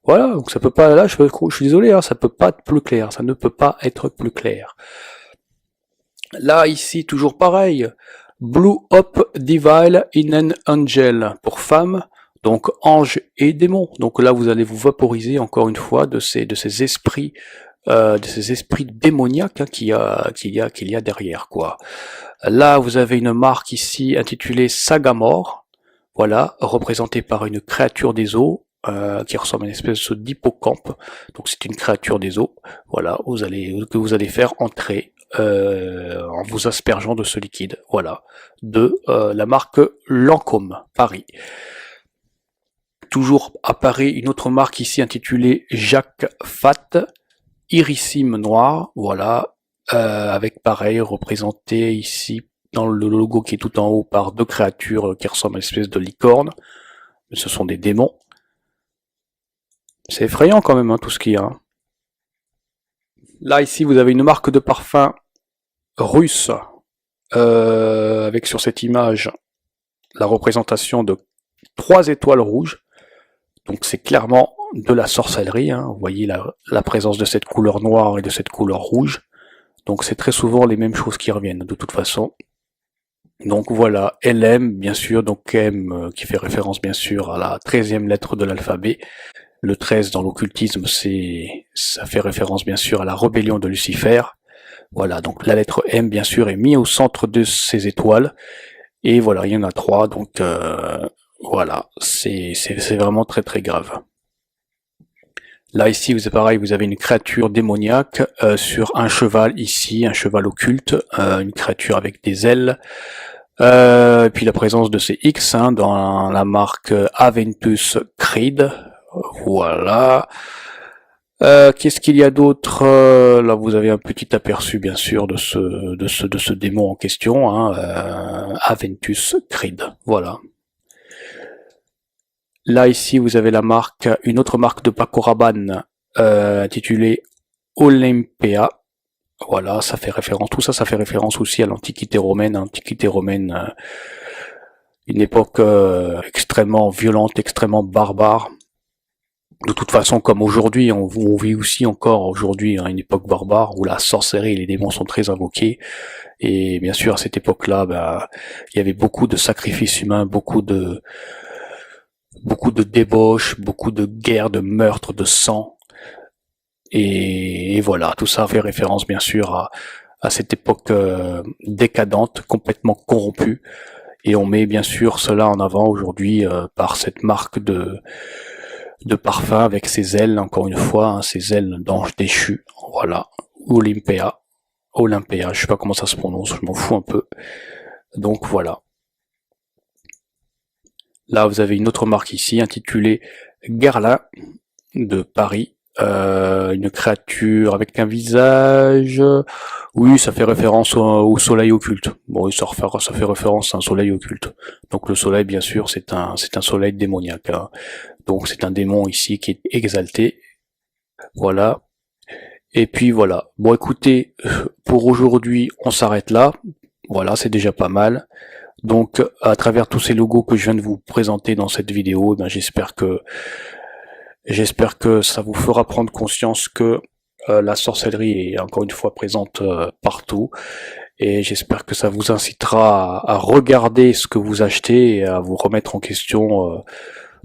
Voilà, donc ça peut pas. Là, je suis désolé, hein, ça peut pas être plus clair. Ça ne peut pas être plus clair. Là, ici, toujours pareil. Blue Hop Devil in an Angel pour femme, donc ange et démon. Donc là, vous allez vous vaporiser encore une fois de ces esprits, démoniaques qu'il y a derrière, quoi. Là, vous avez une marque ici intitulée Sagamore, voilà, représentée par une créature des eaux. Qui ressemble à une espèce d'hippocampe. Donc c'est une créature des eaux. Voilà, que vous allez faire entrer en vous aspergeant de ce liquide. Voilà, de la marque Lancôme Paris. Toujours apparaît une autre marque ici intitulée Jacques Fat, Irissime Noir, voilà, avec pareil représenté ici dans le logo qui est tout en haut par deux créatures qui ressemblent à une espèce de licorne, mais ce sont des démons. C'est effrayant quand même, hein, tout ce qu'il y a. Hein. Là ici vous avez une marque de parfum russe, avec sur cette image la représentation de 3 étoiles rouges. Donc c'est clairement de la sorcellerie, hein. Vous voyez la présence de cette couleur noire et de cette couleur rouge. Donc c'est très souvent les mêmes choses qui reviennent de toute façon. Donc voilà, LM bien sûr, donc M qui fait référence bien sûr à la 13e lettre de l'alphabet. Le 13 dans l'occultisme, ça fait référence bien sûr à la rébellion de Lucifer. Voilà, donc la lettre M bien sûr est mise au centre de ces étoiles. Et voilà, il y en a 3, donc voilà, c'est vraiment très très grave. Là ici, vous pareil, vous avez une créature démoniaque sur un cheval ici, un cheval occulte, une créature avec des ailes. Et puis la présence de ces X hein, dans la marque Aventus Creed. Voilà. Qu'est-ce qu'il y a d'autre là, vous avez un petit aperçu bien sûr de ce démon en question, hein, Aventus Creed. Voilà. Là ici, vous avez la marque, une autre marque de Paco Rabanne intitulée Olympia. Voilà, ça fait référence. Tout ça, ça fait référence aussi à l'Antiquité romaine. Une époque extrêmement violente, extrêmement barbare. De toute façon, comme aujourd'hui, on vit aussi encore aujourd'hui une époque barbare où la sorcellerie et les démons sont très invoqués. Et bien sûr, à cette époque-là, il y avait beaucoup de sacrifices humains, beaucoup de débauches, beaucoup de guerres, de meurtres, de sang. Et voilà, tout ça fait référence bien sûr à cette époque décadente, complètement corrompue. Et on met bien sûr cela en avant aujourd'hui par cette marque de parfum avec ses ailes, encore une fois, hein, ses ailes d'ange déchu. Voilà, Olympia, je sais pas comment ça se prononce, je m'en fous un peu. Donc voilà. Là, vous avez une autre marque ici intitulée Guerlain de Paris. Une créature avec un visage. Oui, ça fait référence au soleil occulte. Bon, oui, ça fait référence à un soleil occulte. Donc le soleil, bien sûr, c'est un soleil démoniaque. Hein. Donc c'est un démon ici qui est exalté. Voilà. Et puis voilà. Bon, écoutez, pour aujourd'hui, on s'arrête là. Voilà, c'est déjà pas mal. Donc, à travers tous ces logos que je viens de vous présenter dans cette vidéo, ben, j'espère que ça vous fera prendre conscience que la sorcellerie est encore une fois présente partout. Et j'espère que ça vous incitera à regarder ce que vous achetez et à vous remettre en question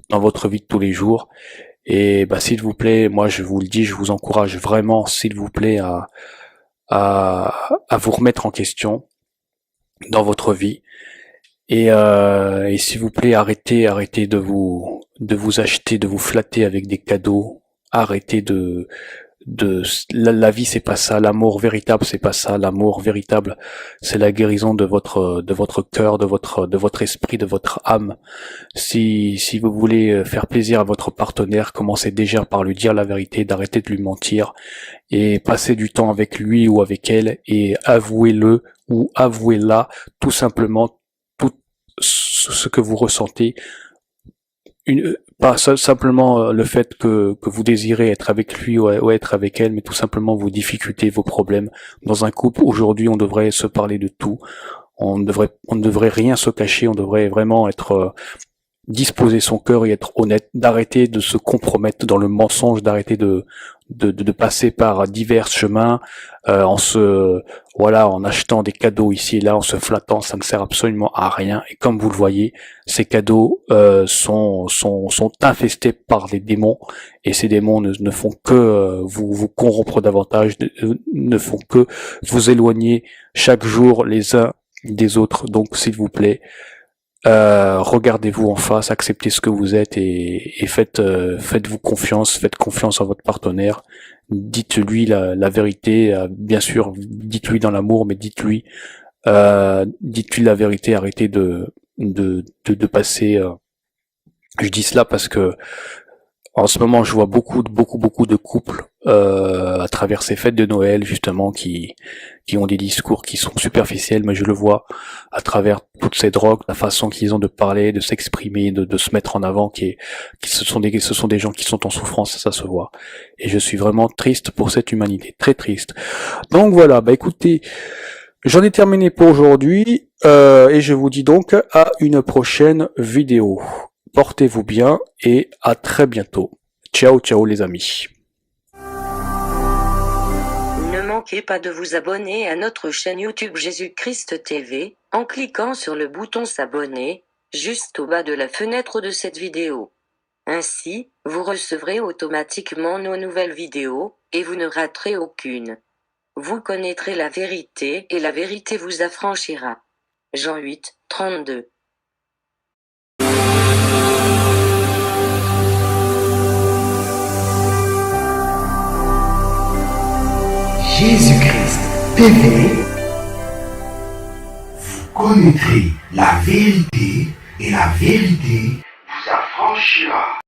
dans votre vie de tous les jours. Et bah, s'il vous plaît, moi je vous le dis, je vous encourage vraiment, s'il vous plaît, à vous remettre en question dans votre vie. Et s'il vous plaît, arrêtez de vous acheter, de vous flatter avec des cadeaux. Arrêtez la vie c'est pas ça, l'amour véritable c'est pas ça, l'amour véritable c'est la guérison de votre cœur, de votre esprit, de votre âme. Si vous voulez faire plaisir à votre partenaire, commencez déjà par lui dire la vérité, d'arrêter de lui mentir et passez du temps avec lui ou avec elle et avouez-le ou avouez-la tout simplement tout ce que vous ressentez. Pas simplement le fait que vous désirez être avec lui ou être avec elle, mais tout simplement vos difficultés, vos problèmes. Dans un couple, aujourd'hui, on devrait se parler de tout. On ne devrait rien se cacher, on devrait vraiment être disposer son cœur et être honnête, d'arrêter de se compromettre dans le mensonge, d'arrêter de passer par divers chemins en achetant des cadeaux ici et là, en se flattant, ça ne sert absolument à rien. Et comme vous le voyez, ces cadeaux sont infestés par les démons, et ces démons ne font que vous corrompre davantage, ne font que vous éloigner chaque jour les uns des autres. Donc s'il vous plaît, regardez-vous en face, acceptez ce que vous êtes et faites-vous confiance, faites confiance à votre partenaire. Dites-lui la vérité, bien sûr, dites-lui dans l'amour, mais dites-lui la vérité. Arrêtez de passer Je dis cela parce que en ce moment, je vois beaucoup de couples à travers ces fêtes de Noël justement qui ont des discours qui sont superficiels, mais je le vois à travers toutes ces drogues, la façon qu'ils ont de parler, de s'exprimer, de se mettre en avant, ce sont des gens qui sont en souffrance, ça se voit. Et je suis vraiment triste pour cette humanité, très triste. Donc voilà, bah écoutez, j'en ai terminé pour aujourd'hui et je vous dis donc à une prochaine vidéo. Portez-vous bien et à très bientôt. Ciao, ciao les amis. Ne manquez pas de vous abonner à notre chaîne YouTube Jésus-Christ TV, en cliquant sur le bouton s'abonner, juste au bas de la fenêtre de cette vidéo. Ainsi, vous recevrez automatiquement nos nouvelles vidéos, et vous ne raterez aucune. Vous connaîtrez la vérité et la vérité vous affranchira. Jean 8, 32. Jésus-Christ TV, vous connaîtrez la vérité et la vérité vous affranchira.